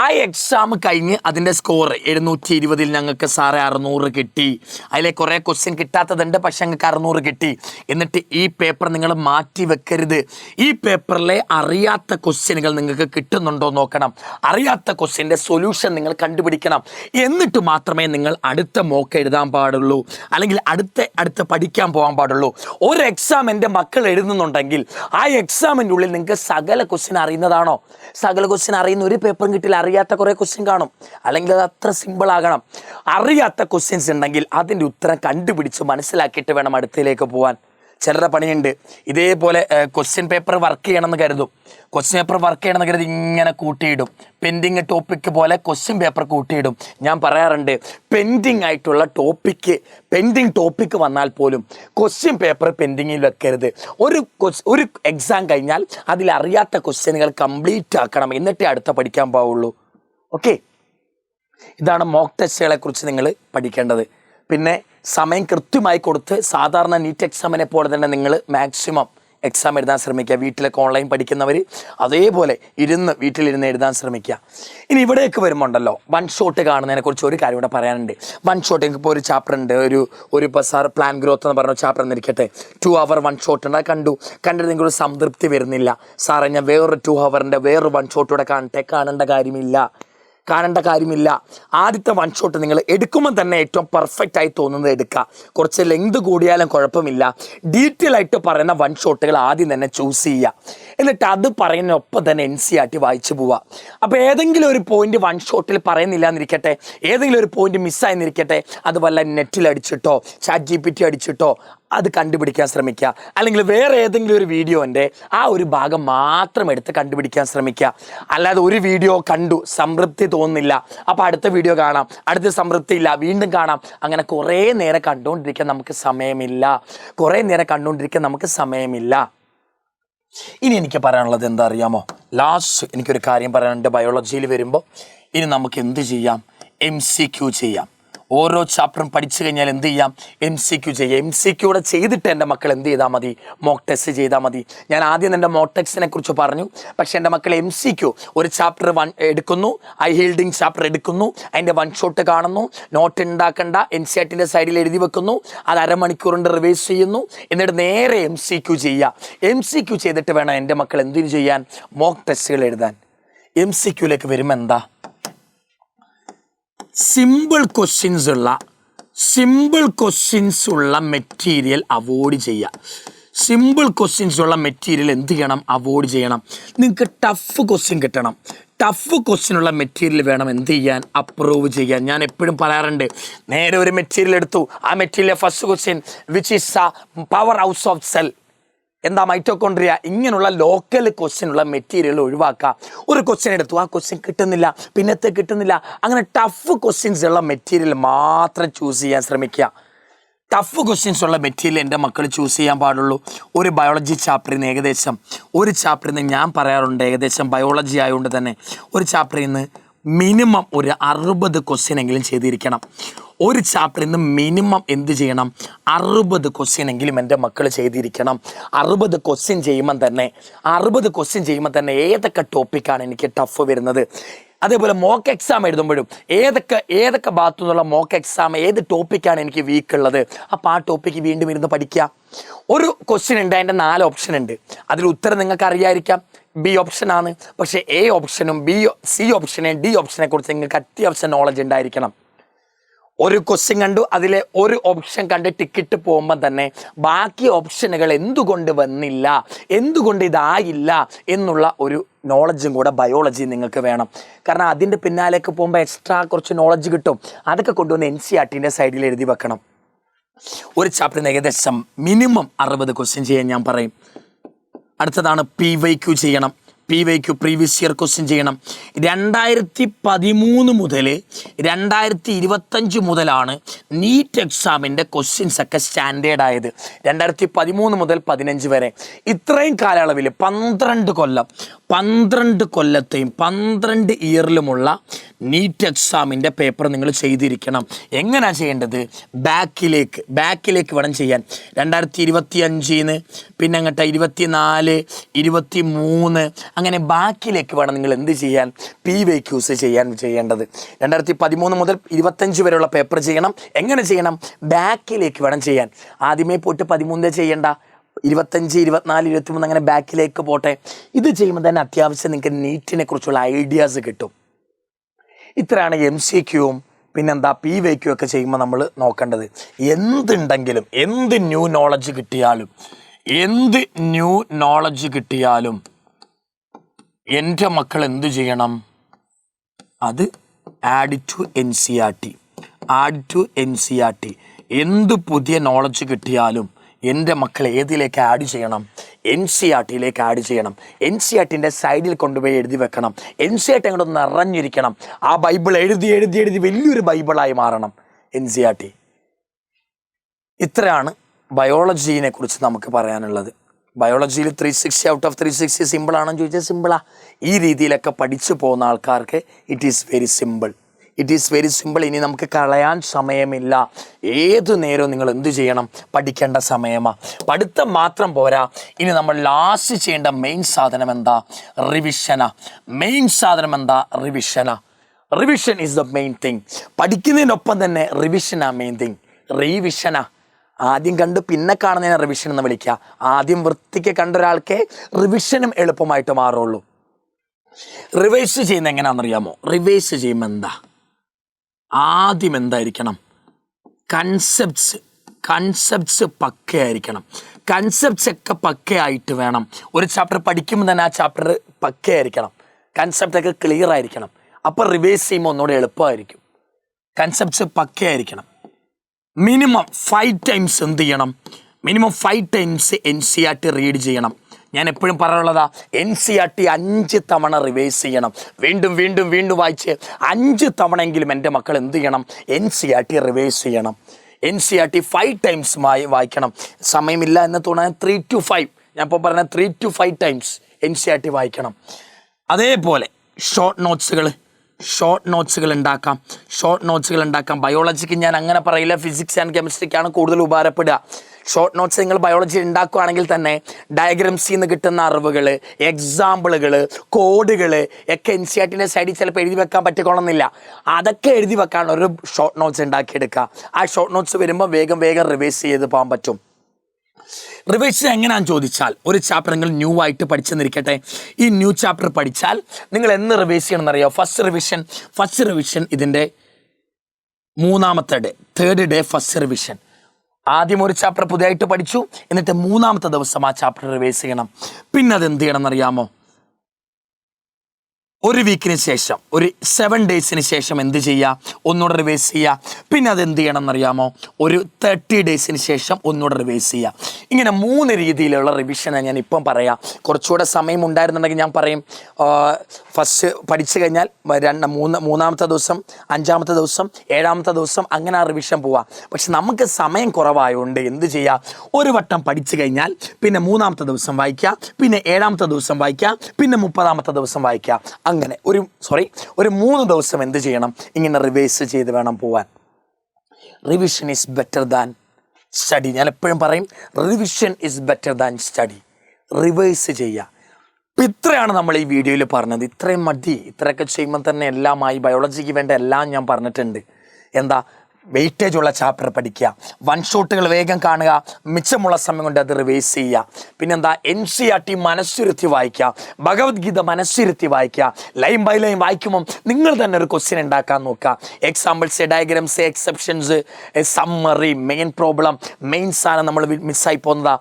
ആ എക്സാം കഴിഞ്ഞ് അതിൻ്റെ സ്കോർ 720 ഞങ്ങൾക്ക് സാറേ 600 കിട്ടി. അതിലെ കുറേ ക്വസ്റ്റ്യൻ കിട്ടാത്തതുണ്ട്, പക്ഷെ ഞങ്ങൾക്ക് 600 കിട്ടി. എന്നിട്ട് ഈ പേപ്പർ നിങ്ങൾ മാറ്റി വെക്കരുത്. ഈ പേപ്പറിലെ അറിയാത്ത ക്വസ്റ്റ്യനുകൾ നിങ്ങൾക്ക് കിട്ടുന്നുണ്ടോ നോക്കണം. അറിയാത്ത ക്വസ്റ്റ്യൻ്റെ സൊല്യൂഷൻ നിങ്ങൾ കണ്ടുപിടിക്കണം. എന്നിട്ട് മാത്രമേ നിങ്ങൾ അടുത്ത മോക്ക് എഴുതാൻ പാടുള്ളൂ, അല്ലെങ്കിൽ അടുത്ത പഠിക്കാൻ പോകാൻ പാടുള്ളൂ. ഒരു എക്സാം എൻ്റെ മക്കൾ എഴുതുന്നുണ്ടെങ്കിൽ ആ എക്സാമിൻ്റെ ഉള്ളിൽ നിങ്ങൾക്ക് സകല ക്വസ്റ്റ്യൻ അറിയുന്നതാണോ? സകല ക്വസ്റ്റ്യൻ അറിയുന്ന ഒരു പേപ്പറും കിട്ടില്ല. അറിയാത്ത കുറേ ക്വസ്റ്റ്യൻ കാണും, അല്ലെങ്കിൽ അത് അത്ര സിമ്പിൾ ആകണം. അറിയാത്ത ക്വസ്റ്റ്യൻസ് ഉണ്ടെങ്കിൽ അതിൻ്റെ ഉത്തരം കണ്ടുപിടിച്ച് മനസ്സിലാക്കിയിട്ട് വേണം അടുത്തതിലേക്ക് പോകാൻ. ചിലരുടെ പണിയുണ്ട്, ഇതേപോലെ ക്വസ്റ്റ്യൻ പേപ്പർ വർക്ക് ചെയ്യണമെന്ന് കരുതി ഇങ്ങനെ കൂട്ടിയിടും. പെൻഡിങ് ടോപ്പിക് പോലെ ക്വസ്റ്റ്യൻ പേപ്പർ കൂട്ടിയിടും. ഞാൻ പറയാറുണ്ട്, പെൻഡിങ് ടോപ്പിക്ക് വന്നാൽ പോലും ക്വസ്റ്റ്യൻ പേപ്പർ പെൻഡിങ്ങിൽ വെക്കരുത്. ഒരു എക്സാം കഴിഞ്ഞാൽ അതിലറിയാത്ത ക്വസ്റ്റ്യനുകൾ കംപ്ലീറ്റ് ആക്കണം, എന്നിട്ടേ അടുത്ത പഠിക്കാൻ പാവുള്ളൂ. ഓക്കെ, ഇതാണ് മോക്ക് ടെസ്റ്റുകളെ കുറിച്ച് നിങ്ങൾ പഠിക്കേണ്ടത്. പിന്നെ സമയം കൃത്യമായി കൊടുത്ത് സാധാരണ നീറ്റ് എക്സാമിനെ പോലെ തന്നെ നിങ്ങൾ മാക്സിമം എക്സാം എഴുതാൻ ശ്രമിക്കുക. വീട്ടിലൊക്കെ ഓൺലൈൻ പഠിക്കുന്നവർ അതേപോലെ വീട്ടിലിരുന്ന് എഴുതാൻ ശ്രമിക്കുക. ഇനി ഇവിടേക്ക് വരുമ്പോൾ ഉണ്ടല്ലോ, വൺ ഷോട്ട് കാണുന്നതിനെ കുറിച്ച് ഒരു കാര്യം കൂടെ പറയാനുണ്ട്. വൺ ഷോട്ട് ഇപ്പോൾ ഒരു ചാപ്റ്റർ ഉണ്ട്, ഇപ്പോൾ സാർ പ്ലാൻ ഗ്രോത്ത് എന്ന് പറഞ്ഞ ചാപ്റ്റർ എന്നിരിക്കട്ടെ, 2 hour വൺ ഷോട്ട് ഉണ്ട്. അത് കണ്ടിട്ട് നിങ്ങളൊരു സംതൃപ്തി വരുന്നില്ല. സാറേ ഞാൻ വേറൊരു 2 hourൻ്റെ വേറൊരു വൺ ഷോട്ട് കൂടെ കാണേണ്ട കാര്യമില്ല. ആദ്യത്തെ വൺ ഷോട്ട് നിങ്ങൾ എടുക്കുമ്പോൾ തന്നെ ഏറ്റവും പെർഫെക്റ്റ് ആയി തോന്നുന്നത് എടുക്കുക. കുറച്ച് ലെങ്ത് കൂടിയാലും കുഴപ്പമില്ല. ഡീറ്റെയിൽ ആയിട്ട് പറയുന്ന വൺ ഷോട്ടുകൾ ആദ്യം തന്നെ ചൂസ് ചെയ്യുക. എന്നിട്ട് അത് പറയുന്നതിനൊപ്പം തന്നെ NCERT വായിച്ചു പോവുക. അപ്പോൾ ഏതെങ്കിലും ഒരു പോയിന്റ് വൺ ഷോട്ടിൽ പറയുന്നില്ല എന്നിരിക്കട്ടെ, ഏതെങ്കിലും ഒരു പോയിന്റ് മിസ്സായെന്നിരിക്കട്ടെ, അത് വല്ല നെറ്റിൽ അടിച്ചിട്ടോ ChatGPT അടിച്ചിട്ടോ അത് കണ്ടുപിടിക്കാൻ ശ്രമിക്കുക. അല്ലെങ്കിൽ വേറെ ഏതെങ്കിലും ഒരു വീഡിയോൻ്റെ ആ ഒരു ഭാഗം മാത്രം എടുത്ത് കണ്ടുപിടിക്കാൻ ശ്രമിക്കുക. അല്ലാതെ ഒരു വീഡിയോ കണ്ടു സംതൃപ്തി തോന്നുന്നില്ല, അപ്പോൾ അടുത്ത വീഡിയോ കാണാം, അടുത്ത സംതൃപ്തി ഇല്ല, വീണ്ടും കാണാം. അങ്ങനെ കുറേ നേരം കണ്ടുകൊണ്ടിരിക്കാൻ നമുക്ക് സമയമില്ല. ഇനി എനിക്ക് പറയാനുള്ളത് എന്താ അറിയാമോ? ലാസ്റ്റ് എനിക്കൊരു കാര്യം പറയാനുണ്ട്. ബയോളജിയിൽ വരുമ്പോൾ ഇനി നമുക്ക് എന്ത് ചെയ്യാം? MCQ ചെയ്യാം. ഓരോ ചാപ്റ്ററും പഠിച്ചു കഴിഞ്ഞാൽ എന്ത് ചെയ്യാം? MCQ ചെയ്യാം. MCQ കൂടെ ചെയ്തിട്ട് എൻ്റെ മക്കൾ എന്ത് ചെയ്താൽ മതി? മോക്ക് ടെസ്റ്റ് ചെയ്താൽ മതി. ഞാൻ ആദ്യം എൻ്റെ മോക്ക് ടെസ്റ്റിനെ കുറിച്ച് പറഞ്ഞു. പക്ഷേ എൻ്റെ മക്കൾ MCQ ഒരു ചാപ്റ്റർ എടുക്കുന്നു, ഐ ഹീൽഡിങ് ചാപ്റ്റർ എടുക്കുന്നു, അതിൻ്റെ വൺ ഷോട്ട് കാണുന്നു, നോട്ട് ഉണ്ടാക്കണ്ട, NCERTൻ്റെ സൈഡിൽ എഴുതി വെക്കുന്നു, അത് അരമണിക്കൂർ കൊണ്ട് റിവൈസ് ചെയ്യുന്നു, എന്നിട്ട് നേരെ MCQ ചെയ്യുക. MCQ ചെയ്തിട്ട് വേണം എൻ്റെ മക്കൾ എന്തിനു ചെയ്യാൻ? മോക്ക് ടെസ്റ്റുകൾ എഴുതാൻ. MCQയിലേക്ക് വരുമ്പോൾ എന്താ? സിമ്പിൾ ക്വസ്റ്റ്യൻസ് ഉള്ള മെറ്റീരിയൽ അവോയ്ഡ് ചെയ്യുക. സിമ്പിൾ ക്വസ്റ്റ്യൻസ് ഉള്ള മെറ്റീരിയൽ എന്ത് ചെയ്യണം? അവോയ്ഡ് ചെയ്യണം. നിങ്ങൾക്ക് ടഫ് ക്വസ്റ്റ്യൻ കിട്ടണം. ടഫ് ക്വസ്റ്റ്യനുള്ള മെറ്റീരിയൽ വേണം എന്ത് ചെയ്യാൻ? അപ്രൂവ് ചെയ്യാൻ. ഞാൻ എപ്പോഴും പറയാറുണ്ട്, നേരെ ഒരു മെറ്റീരിയൽ എടുത്തു, ആ material first question which is power house of cell, എന്താ മൈറ്റോകോൺട്രിയ, ഇങ്ങനെയുള്ള ലോക്കൽ ക്വസ്റ്റ്യനുള്ള മെറ്റീരിയൽ ഒഴിവാക്കുക. ഒരു ക്വസ്റ്റ്യൻ എടുത്തു, ആ ക്വസ്റ്റ്യൻ കിട്ടുന്നില്ല, പിന്നത്തെ കിട്ടുന്നില്ല, അങ്ങനെ ടഫ് ക്വസ്റ്റ്യൻസ് ഉള്ള മെറ്റീരിയൽ മാത്രം ചൂസ് ചെയ്യാൻ ശ്രമിക്കുക. ടഫ് ക്വസ്റ്റ്യൻസ് ഉള്ള മെറ്റീരിയൽ എൻ്റെ മക്കൾ ചൂസ് ചെയ്യാൻ പാടുള്ളൂ. ഒരു ബയോളജി ചാപ്റ്ററിൽ നിന്ന് ഞാൻ പറയാറുണ്ട്, ഏകദേശം ബയോളജി ആയതുകൊണ്ട് തന്നെ ഒരു ചാപ്റ്ററിൽ നിന്ന് മിനിമം ഒരു 60 ക്വസ്റ്റ്യൻ എങ്കിലും ചെയ്തിരിക്കണം. ഒരു ചാപ്റ്ററിൽ നിന്ന് മിനിമം എന്ത് ചെയ്യണം? 60 ക്വസ്റ്റ്യൻ എങ്കിലും എൻ്റെ മക്കൾ ചെയ്തിരിക്കണം. 60 ക്വസ്റ്റ്യൻ ചെയ്യുമ്പോൾ തന്നെ ഏതൊക്കെ ടോപ്പിക്കാണ് എനിക്ക് ടഫ് വരുന്നത്, അതേപോലെ മോക്ക് എക്സാം എഴുതുമ്പോഴും ഏതൊക്കെ ഭാഗത്തു നിന്നുള്ള മോക്ക് എക്സാം ഏത് ടോപ്പിക്കാണ് എനിക്ക് വീക്ക് ഉള്ളത്, അപ്പോൾ ആ ടോപ്പിക്ക് വീണ്ടും ഇരുന്ന് പഠിക്കുക. ഒരു ക്വസ്റ്റ്യൻ ഉണ്ട്, അതിൻ്റെ 4 ഓപ്ഷൻ ഉണ്ട്. അതിൽ ഉത്തരം നിങ്ങൾക്ക് അറിയാതിരിക്കാം, B ഓപ്ഷനാണ്. പക്ഷേ A ഓപ്ഷനും C ഓപ്ഷനെ D ഓപ്ഷനെ കുറിച്ച് നിങ്ങൾക്ക് അത്യാവശ്യം നോളജ് ഉണ്ടായിരിക്കണം. ഒരു ക്വസ്റ്റ്യൻ കണ്ടു, അതിലെ ഒരു ഓപ്ഷൻ കണ്ട് ടിക്കറ്റ് പോകുമ്പോൾ തന്നെ ബാക്കി ഓപ്ഷനുകൾ എന്തുകൊണ്ട് വന്നില്ല, എന്തുകൊണ്ട് ഇതായില്ല എന്നുള്ള ഒരു നോളജും കൂടെ ബയോളജി നിങ്ങൾക്ക് വേണം. കാരണം അതിൻ്റെ പിന്നാലേക്ക് പോകുമ്പോൾ എക്സ്ട്രാ കുറച്ച് നോളജ് കിട്ടും. അതൊക്കെ കൊണ്ടുവന്ന് NCERTൻ്റെ സൈഡിൽ എഴുതി വെക്കണം. ഒരു ചാപ്റ്ററിന് ഏകദേശം മിനിമം 60 ക്വസ്റ്റ്യൻ ചെയ്യാൻ ഞാൻ പറയും. അടുത്തതാണ് PYQ ചെയ്യണം. PYQ പ്രീവിയസ് ഇയർ ക്വസ്റ്റ്യൻ ചെയ്യണം. 2013 മുതൽ 2025 മുതലാണ് നീറ്റ് എക്സാമിൻ്റെ ക്വസ്റ്റ്യൻസ് ഒക്കെ സ്റ്റാൻഡേർഡ് ആയത്. 2013 മുതൽ 15 വരെ ഇത്രയും കാലയളവിൽ 12 കൊല്ലത്തെയും 12 ഇയറിലുമുള്ള നീറ്റ് എക്സാമിൻ്റെ പേപ്പർ നിങ്ങൾ ചെയ്തിരിക്കണം. എങ്ങനെയാണ് ചെയ്യേണ്ടത്? ബാക്കിലേക്ക് വേണം ചെയ്യാൻ. 2025 പിന്നെ അങ്ങോട്ട് 24, 23 അങ്ങനെ ബാക്കിലേക്ക് വേണം നിങ്ങൾ എന്ത് ചെയ്യാൻ? PYQs ചെയ്യേണ്ടത്. 2013 മുതൽ 25 വരെയുള്ള പേപ്പർ ചെയ്യണം. എങ്ങനെ ചെയ്യണം? ബാക്കിലേക്ക് വേണം ചെയ്യാൻ. ആദ്യമേ പോയിട്ട് 13 ചെയ്യണ്ട, 25, 24, 23 അങ്ങനെ ബാക്കിലേക്ക് പോട്ടെ. ഇത് ചെയ്യുമ്പോൾ തന്നെ അത്യാവശ്യം നിങ്ങൾക്ക് നീറ്റിനെ കുറിച്ചുള്ള ഐഡിയാസ് കിട്ടും. ഇത്രയാണ് MCQവും പിന്നെന്താ PYQ ഒക്കെ ചെയ്യുമ്പോൾ നമ്മൾ നോക്കേണ്ടത്. എന്തുണ്ടെങ്കിലും എന്ത് ന്യൂ നോളജ് കിട്ടിയാലും എൻ്റെ മക്കൾ എന്ത് ചെയ്യണം? അത് ആഡ് ടു NCERT. എന്ത് പുതിയ നോളജ് കിട്ടിയാലും എൻ്റെ മക്കൾ ഏതിലേക്ക് ആഡ് ചെയ്യണം? NCERTയിലേക്ക് ആഡ് ചെയ്യണം. NCERTൻ്റെ സൈഡിൽ കൊണ്ടുപോയി എഴുതി വെക്കണം. NCERT അങ്ങോട്ട് നിറഞ്ഞിരിക്കണം. ആ ബൈബിൾ എഴുതി വലിയൊരു ബൈബിളായി മാറണം NCERT. ഇത്രയാണ് ബയോളജീനെ കുറിച്ച് നമുക്ക് പറയാനുള്ളത്. ബയോളജിയിൽ 360 ഔട്ട് ഓഫ് 360 സിമ്പിളാണെന്ന് ചോദിച്ചാൽ സിമ്പിളാണ്. ഈ രീതിയിലൊക്കെ പഠിച്ചു പോകുന്ന ആൾക്കാർക്ക് it is very simple. It is very simple. ഇനി നമുക്ക് കളയാൻ സമയമില്ല. ഏതു നേരവും നിങ്ങൾ എന്ത് ചെയ്യണം? പഠിക്കേണ്ട സമയമാണ്. പഠിത്തം മാത്രം പോരാ, ഇനി നമ്മൾ ലാസ്റ്റ് ചെയ്യേണ്ട മെയിൻ സാധനം എന്താ? റിവിഷനാ. മെയിൻ സാധനം എന്താ? റിവിഷനാ. Revision is the main thing. പഠിക്കുന്നതിനൊപ്പം തന്നെ റിവിഷനാ മെയിൻ തിങ്. റിവിഷനാ. ആദ്യം കണ്ട് പിന്നെ കാണുന്നതിനെ റിവിഷൻ എന്ന് വിളിക്കുക. ആദ്യം വൃത്തിക്ക് കണ്ട ഒരാൾക്കേ റിവിഷനും എളുപ്പമായിട്ട് മാറുള്ളൂ. റിവൈസ് ചെയ്യുന്ന എങ്ങനെയാണെന്നറിയാമോ? റിവൈസ് ചെയ്യുമ്പോൾ എന്താ? ആദ്യം എന്തായിരിക്കണം? കൺസെപ്റ്റ്സ് പക്കയായിരിക്കണം. കൺസെപ്റ്റ്സ് ഒക്കെ പക്കയായിട്ട് വേണം. ഒരു ചാപ്റ്റർ പഠിക്കുമ്പോൾ തന്നെ ആ ചാപ്റ്റർ പക്കയായിരിക്കണം. കൺസെപ്റ്റൊക്കെ ക്ലിയർ ആയിരിക്കണം. അപ്പോൾ റിവൈസ് ചെയ്യുമ്പോൾ ഒന്നുകൂടെ എളുപ്പമായിരിക്കും. കൺസെപ്റ്റ്സ് പക്കയായിരിക്കണം. മിനിമം 5 times എന്ത് ചെയ്യണം? മിനിമം 5 times NCERT റീഡ് ചെയ്യണം. ഞാൻ എപ്പോഴും പറയാനുള്ളതാ, NCERT 5 തവണ റിവൈസ് ചെയ്യണം. വീണ്ടും വീണ്ടും വീണ്ടും വായിച്ച് 5 തവണയെങ്കിലും എൻ്റെ മക്കൾ എന്ത് ചെയ്യണം? NCERT റിവൈസ് ചെയ്യണം. NCERT 5 times വായിക്കണം. സമയമില്ല എന്ന് തോന്നാൻ 3 to 5, ഞാൻ ഇപ്പോൾ പറഞ്ഞ 3 to 5 times NCERT വായിക്കണം. അതേപോലെ ഷോർട്ട് നോട്ട്സുകൾ ഉണ്ടാക്കാം. ബയോളജിക്ക് ഞാൻ അങ്ങനെ പറയില്ല, ഫിസിക്സ് ആൻഡ് കെമിസ്ട്രിക്കാണ് കൂടുതൽ ഉപകാരപ്പെടുക. ഷോർട്ട് നോട്ട്സ് നിങ്ങൾ ബയോളജി ഉണ്ടാക്കുകയാണെങ്കിൽ തന്നെ ഡയഗ്രംസിൽ നിന്ന് കിട്ടുന്ന അറിവുകൾ, എക്സാമ്പിളുകൾ, കോഡുകൾ ഒക്കെ NCERTൻ്റെ സൈഡിൽ ചിലപ്പോൾ എഴുതി വെക്കാൻ പറ്റിക്കൊള്ളുന്നില്ല. അതൊക്കെ എഴുതി വെക്കാൻ ഒരു ഷോർട്ട് നോട്ട്സ് ഉണ്ടാക്കിയെടുക്കുക. ആ ഷോർട്ട് നോട്ട്സ് വരുമ്പോൾ വേഗം റിവൈസ് ചെയ്ത് പോകാൻ പറ്റും. റിവൈസ് എങ്ങനെയാണെന്ന് ചോദിച്ചാൽ, ഒരു ചാപ്റ്റർ നിങ്ങൾ ന്യൂ ആയിട്ട് പഠിച്ചെന്നിരിക്കട്ടെ. ഈ ന്യൂ ചാപ്റ്റർ പഠിച്ചാൽ നിങ്ങൾ എന്ന് റിവൈസ് ചെയ്യണമെന്നറിയോ? ഫസ്റ്റ് റിവിഷൻ ഇതിൻ്റെ 3ാമത്തെ day, 3rd day first revision. ആദ്യം ഒരു ചാപ്റ്റർ പുതിയതായിട്ട് പഠിച്ചു, എന്നിട്ട് 3ാമത്തെ ദിവസം ആ ചാപ്റ്റർ റിവൈസ് ചെയ്യണം. പിന്നെ അത് എന്ത് ചെയ്യണം എന്നറിയാമോ? ഒരു വീക്കിന് ശേഷം, ഒരു 7 days ശേഷം എന്ത് ചെയ്യുക? ഒന്നുകൂടെ റിവൈസ് ചെയ്യുക. പിന്നെ അത് എന്ത് ചെയ്യണം എന്നറിയാമോ? ഒരു 30 days ശേഷം ഒന്നുകൂടെ റിവൈസ് ചെയ്യുക. ഇങ്ങനെ 3 രീതിയിലുള്ള റിവിഷനാണ് ഞാൻ ഇപ്പം പറയാം. കുറച്ചുകൂടെ സമയം ഉണ്ടായിരുന്നുണ്ടെങ്കിൽ ഞാൻ പറയും, ഫസ്റ്റ് പഠിച്ചു കഴിഞ്ഞാൽ 3ാമത്തെ ദിവസം, 5ാമത്തെ ദിവസം, 7ാമത്തെ ദിവസം അങ്ങനെ ആ റിവിഷൻ പോവാം. പക്ഷെ നമുക്ക് സമയം കുറവായതുകൊണ്ട് എന്ത് ചെയ്യുക? ഒരു വട്ടം പഠിച്ചു കഴിഞ്ഞാൽ പിന്നെ 3ാമത്തെ ദിവസം വായിക്കുക, പിന്നെ 7ാമത്തെ ദിവസം വായിക്കുക, പിന്നെ 30ാമത്തെ ദിവസം വായിക്കുക. അങ്ങനെ ഒരു 3 ദിവസം എന്ത് ചെയ്യണം? ഇങ്ങനെ റിവൈസ് ചെയ്ത് വേണം പോവാൻ. Revision is better than study. ഞാൻ എപ്പോഴും പറയും, revision is better than study. Revise ചെയ്യുക. അപ്പം ഇത്രയാണ് നമ്മൾ ഈ വീഡിയോയിൽ പറഞ്ഞത്. ഇത്രയും മതി. ഇത്രയൊക്കെ ചെയ്യുമ്പോൾ തന്നെ എല്ലാമായി. ബയോളജിക്ക് വേണ്ട എല്ലാം ഞാൻ പറഞ്ഞിട്ടുണ്ട്. എന്താ? വെയിറ്റേജ് ഉള്ള ചാപ്റ്റർ പഠിക്കുക, 1 ഷോട്ടുകൾ വേഗം കാണുക, മിച്ചമുള്ള സമയം കൊണ്ട് അത് റിവൈസ് ചെയ്യുക. പിന്നെന്താ? NCERT മനസ്സിരുത്തി വായിക്കുക, ഭഗവത്ഗീത മനസ്സിരുത്തി വായിക്കുക. ലൈൻ ബൈ ലൈൻ വായിക്കുമ്പം നിങ്ങൾ തന്നെ ഒരു ക്വസ്റ്റ്യൻ ഉണ്ടാക്കാൻ നോക്കുക. Examples, diagrams, exceptions, summary. Main problem, main സാധനം നമ്മൾ മിസ്സായി പോകുന്നതാ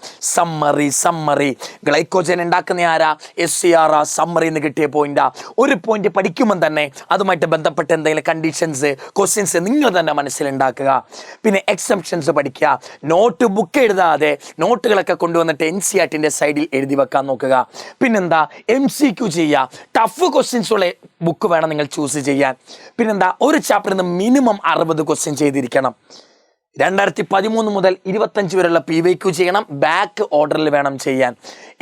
സമ്മറി. ഗ്ലൈക്കോജൻ ഉണ്ടാക്കുന്ന ആരാ? SCR. സമ്മറി എന്ന് കിട്ടിയ പോയിന്റാ. ഒരു പോയിന്റ് പഠിക്കുമ്പം തന്നെ അതുമായിട്ട് ബന്ധപ്പെട്ട എന്തെങ്കിലും കണ്ടീഷൻസ്, ക്വസ്റ്റ്യൻസ് നിങ്ങൾ തന്നെ മനസ്സിൽ ഉണ്ടാക്കുക. പിന്നെ എക്സെപ്ഷൻസ് പഠിക്കുക. നോട്ട് ബുക്ക് എഴുതാതെ നോട്ടുകളൊക്കെ കൊണ്ടുവന്നിട്ട് NCERTൻ്റെ സൈഡിൽ എഴുതി വെക്കാൻ നോക്കുക. പിന്നെന്താ? MCQ ചെയ്യുക. ടഫ് ക്വസ്റ്റ്യൻസ് ഉള്ള ബുക്ക് വേണം നിങ്ങൾ ചൂസ് ചെയ്യാൻ. പിന്നെന്താ? ഒരു ചാപ്റ്ററിൽ നിന്ന് മിനിമം 60 ക്വസ്റ്റ്യൻ ചെയ്തിരിക്കണം. 2013 മുതൽ 25 വരെയുള്ള PYQ ചെയ്യണം. ബാക്ക് ഓർഡറിൽ വേണം ചെയ്യാൻ.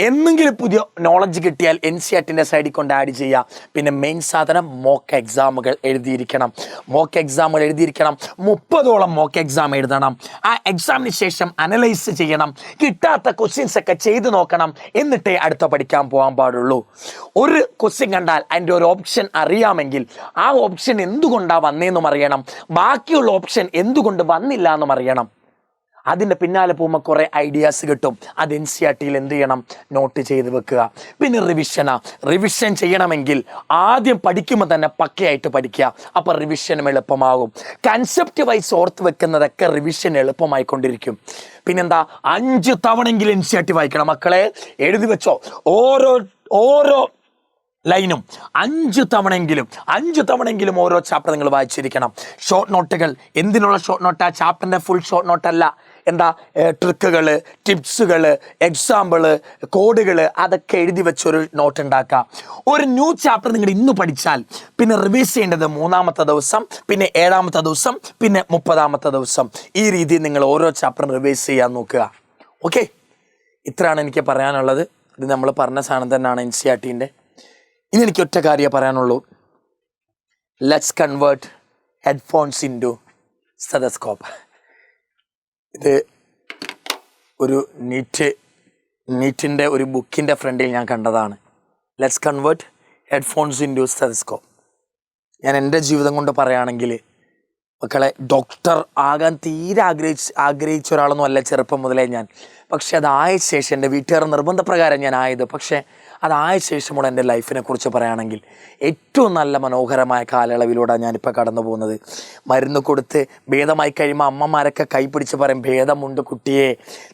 എന്തെങ്കിലും പുതിയ നോളജ് കിട്ടിയാൽ NCERTൻ്റെ സൈഡിൽ കൊണ്ട് ആഡ് ചെയ്യുക. പിന്നെ മെയിൻ സാധനം മോക്ക് എക്സാമുകൾ എഴുതിയിരിക്കണം. 30ഓളം മോക്ക് എക്സാം എഴുതണം. ആ എക്സാമിന് ശേഷം അനലൈസ് ചെയ്യണം. കിട്ടാത്ത ക്വസ്റ്റ്യൻസ് ഒക്കെ ചെയ്ത് നോക്കണം. എന്നിട്ടേ അടുത്ത പഠിക്കാൻ പോകാൻ പാടുള്ളൂ. ഒരു ക്വസ്റ്റ്യൻ കണ്ടാൽ അതിൻ്റെ ഒരു ഓപ്ഷൻ അറിയാമെങ്കിൽ ആ ഓപ്ഷൻ എന്തുകൊണ്ടാണ് വന്നതെന്നും അറിയണം. ബാക്കിയുള്ള ഓപ്ഷൻ എന്തുകൊണ്ട് വന്നില്ല എന്നും അറിയണം. അതിൻ്റെ പിന്നാലെ പോകുമ്പോൾ കുറേ ഐഡിയാസ് കിട്ടും. അത് NCERTയിൽ എന്ത് ചെയ്യണം? നോട്ട് ചെയ്ത് വെക്കുക. പിന്നെ റിവിഷൻ ചെയ്യണമെങ്കിൽ ആദ്യം പഠിക്കുമ്പോൾ തന്നെ പക്കയായിട്ട് പഠിക്കുക. അപ്പോൾ റിവിഷനും എളുപ്പമാകും. കൺസെപ്റ്റ് വൈസ് ഓർത്ത് വെക്കുന്നതൊക്കെ റിവിഷൻ എളുപ്പമായിക്കൊണ്ടിരിക്കും. പിന്നെന്താ? 5 തവണയെങ്കിലും NCERT വായിക്കണം. മക്കളെ എഴുതി വെച്ചോ. ഓരോ ലൈനും 5 തവണയെങ്കിലും ഓരോ ചാപ്റ്റർ നിങ്ങൾ വായിച്ചിരിക്കണം. ഷോർട്ട് നോട്ടുകൾ. എന്തിനുള്ള ഷോർട്ട് നോട്ട്? ആ ചാപ്റ്ററിൻ്റെ ഫുൾ ഷോർട്ട് നോട്ടല്ല. എന്താ? ട്രിക്കുകൾ, ടിപ്സുകൾ, എക്സാമ്പിള്, കോഡുകൾ അതൊക്കെ എഴുതി വെച്ചൊരു നോട്ട് ഉണ്ടാക്കുക. ഒരു ന്യൂ ചാപ്റ്റർ നിങ്ങൾ ഇന്ന് പഠിച്ചാൽ പിന്നെ റിവൈസ് ചെയ്യേണ്ടത് 3ാമത്തെ ദിവസം, പിന്നെ 7ാമത്തെ ദിവസം, പിന്നെ 30ാമത്തെ ദിവസം. ഈ രീതിയിൽ നിങ്ങൾ ഓരോ ചാപ്റ്ററും റിവൈസ് ചെയ്യാൻ നോക്കുക. ഓക്കെ, ഇത്രയാണ് എനിക്ക് പറയാനുള്ളത്. ഇത് നമ്മൾ പറഞ്ഞ സാധനം തന്നെയാണ് NCERTൻ്റെ. ഇനി എനിക്ക് ഒറ്റ കാര്യമേ പറയാനുള്ളൂ. Let's convert headphones into stethoscope. ഇത് ഒരു നീറ്റിൻ്റെ ഒരു ബുക്കിൻ്റെ ഫ്രണ്ടിൽ ഞാൻ കണ്ടതാണ്. Let's convert headphones into stethoscope. ഞാൻ എൻ്റെ ജീവിതം കൊണ്ട് പറയുകയാണെങ്കിൽ മക്കളെ, ഡോക്ടർ ആകാൻ തീരെ ആഗ്രഹിച്ച ഒരാളൊന്നും അല്ല ചെറുപ്പം മുതലേ ഞാൻ. പക്ഷെ അതായ ശേഷം എൻ്റെ വീട്ടുകാരുടെ നിർബന്ധപ്രകാരം ഞാൻ ആയത്. പക്ഷേ അതായ ശേഷമുള്ള എൻ്റെ ലൈഫിനെ കുറിച്ച് പറയുകയാണെങ്കിൽ ഏറ്റവും നല്ല മനോഹരമായ കാലയളവിലൂടെയാണ് ഞാനിപ്പോൾ കടന്നു പോകുന്നത്. മരുന്ന് കൊടുത്ത് ഭേദമായി കഴിയുമ്പോൾ അമ്മമാരൊക്കെ കൈപിടിച്ച് പറയും, ഭേദമുണ്ട് കുട്ടിയെ,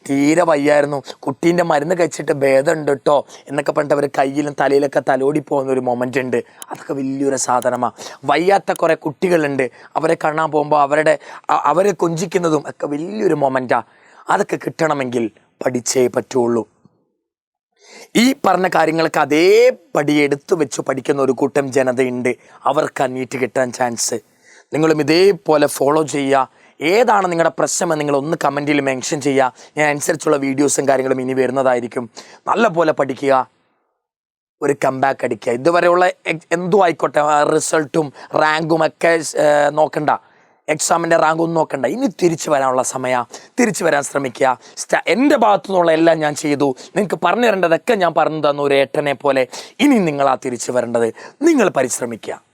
തീരെ വയ്യായിരുന്നു, കുട്ടീൻ്റെ മരുന്ന് കഴിച്ചിട്ട് ഭേദമുണ്ട് കേട്ടോ എന്നൊക്കെ പറഞ്ഞിട്ട് അവർ കയ്യിലും തലയിലൊക്കെ തലോടി പോകുന്ന ഒരു മൊമെൻ്റ് ഉണ്ട്. അതൊക്കെ വലിയൊരു സാധനമാണ്. വയ്യാത്ത കുറേ കുട്ടികളുണ്ട്, അവരെ കാണാൻ പോകുമ്പോൾ അവരെ കൊഞ്ചിക്കുന്നതും ഒക്കെ വലിയൊരു മൊമെൻറ്റാണ്. അതൊക്കെ കിട്ടണമെങ്കിൽ പഠിച്ചേ പറ്റുള്ളൂ. ഈ പറഞ്ഞ കാര്യങ്ങളൊക്കെ അതേപടി എടുത്തു വെച്ച് പഠിക്കുന്ന ഒരു കൂട്ടം ജനതയുണ്ട്. അവർക്ക് നീറ്റ് കിട്ടാൻ ചാൻസ്. നിങ്ങളും ഇതേപോലെ ഫോളോ ചെയ്യുക. ഏതാണ് നിങ്ങളുടെ പ്രശ്നമെന്ന് നിങ്ങളൊന്ന് കമൻറ്റിൽ മെൻഷൻ ചെയ്യുക. ഞാൻ അനുസരിച്ചുള്ള വീഡിയോസും കാര്യങ്ങളും ഇനി വരുന്നതായിരിക്കും. നല്ലപോലെ പഠിക്കുക, ഒരു കംബാക്ക് അടിക്കുക. ഇതുവരെയുള്ള എന്തും ആയിക്കോട്ടെ, റിസൾട്ടും റാങ്കും ഒക്കെ നോക്കണ്ട, എക്സാമിൻ്റെ റാങ്ക് ഒന്നും നോക്കണ്ട. ഇനി തിരിച്ചു വരാനുള്ള സമയമാണ്. തിരിച്ചു വരാൻ ശ്രമിക്കുക. എൻ്റെ ഭാഗത്തു നിന്നുള്ള എല്ലാം ഞാൻ ചെയ്തു. നിങ്ങൾക്ക് പറഞ്ഞു തരേണ്ടതൊക്കെ ഞാൻ പറഞ്ഞു തന്നു ഒരു ഏട്ടനെ പോലെ. ഇനി നിങ്ങളാ തിരിച്ചു വരേണ്ടത്. നിങ്ങൾ പരിശ്രമിക്കുക.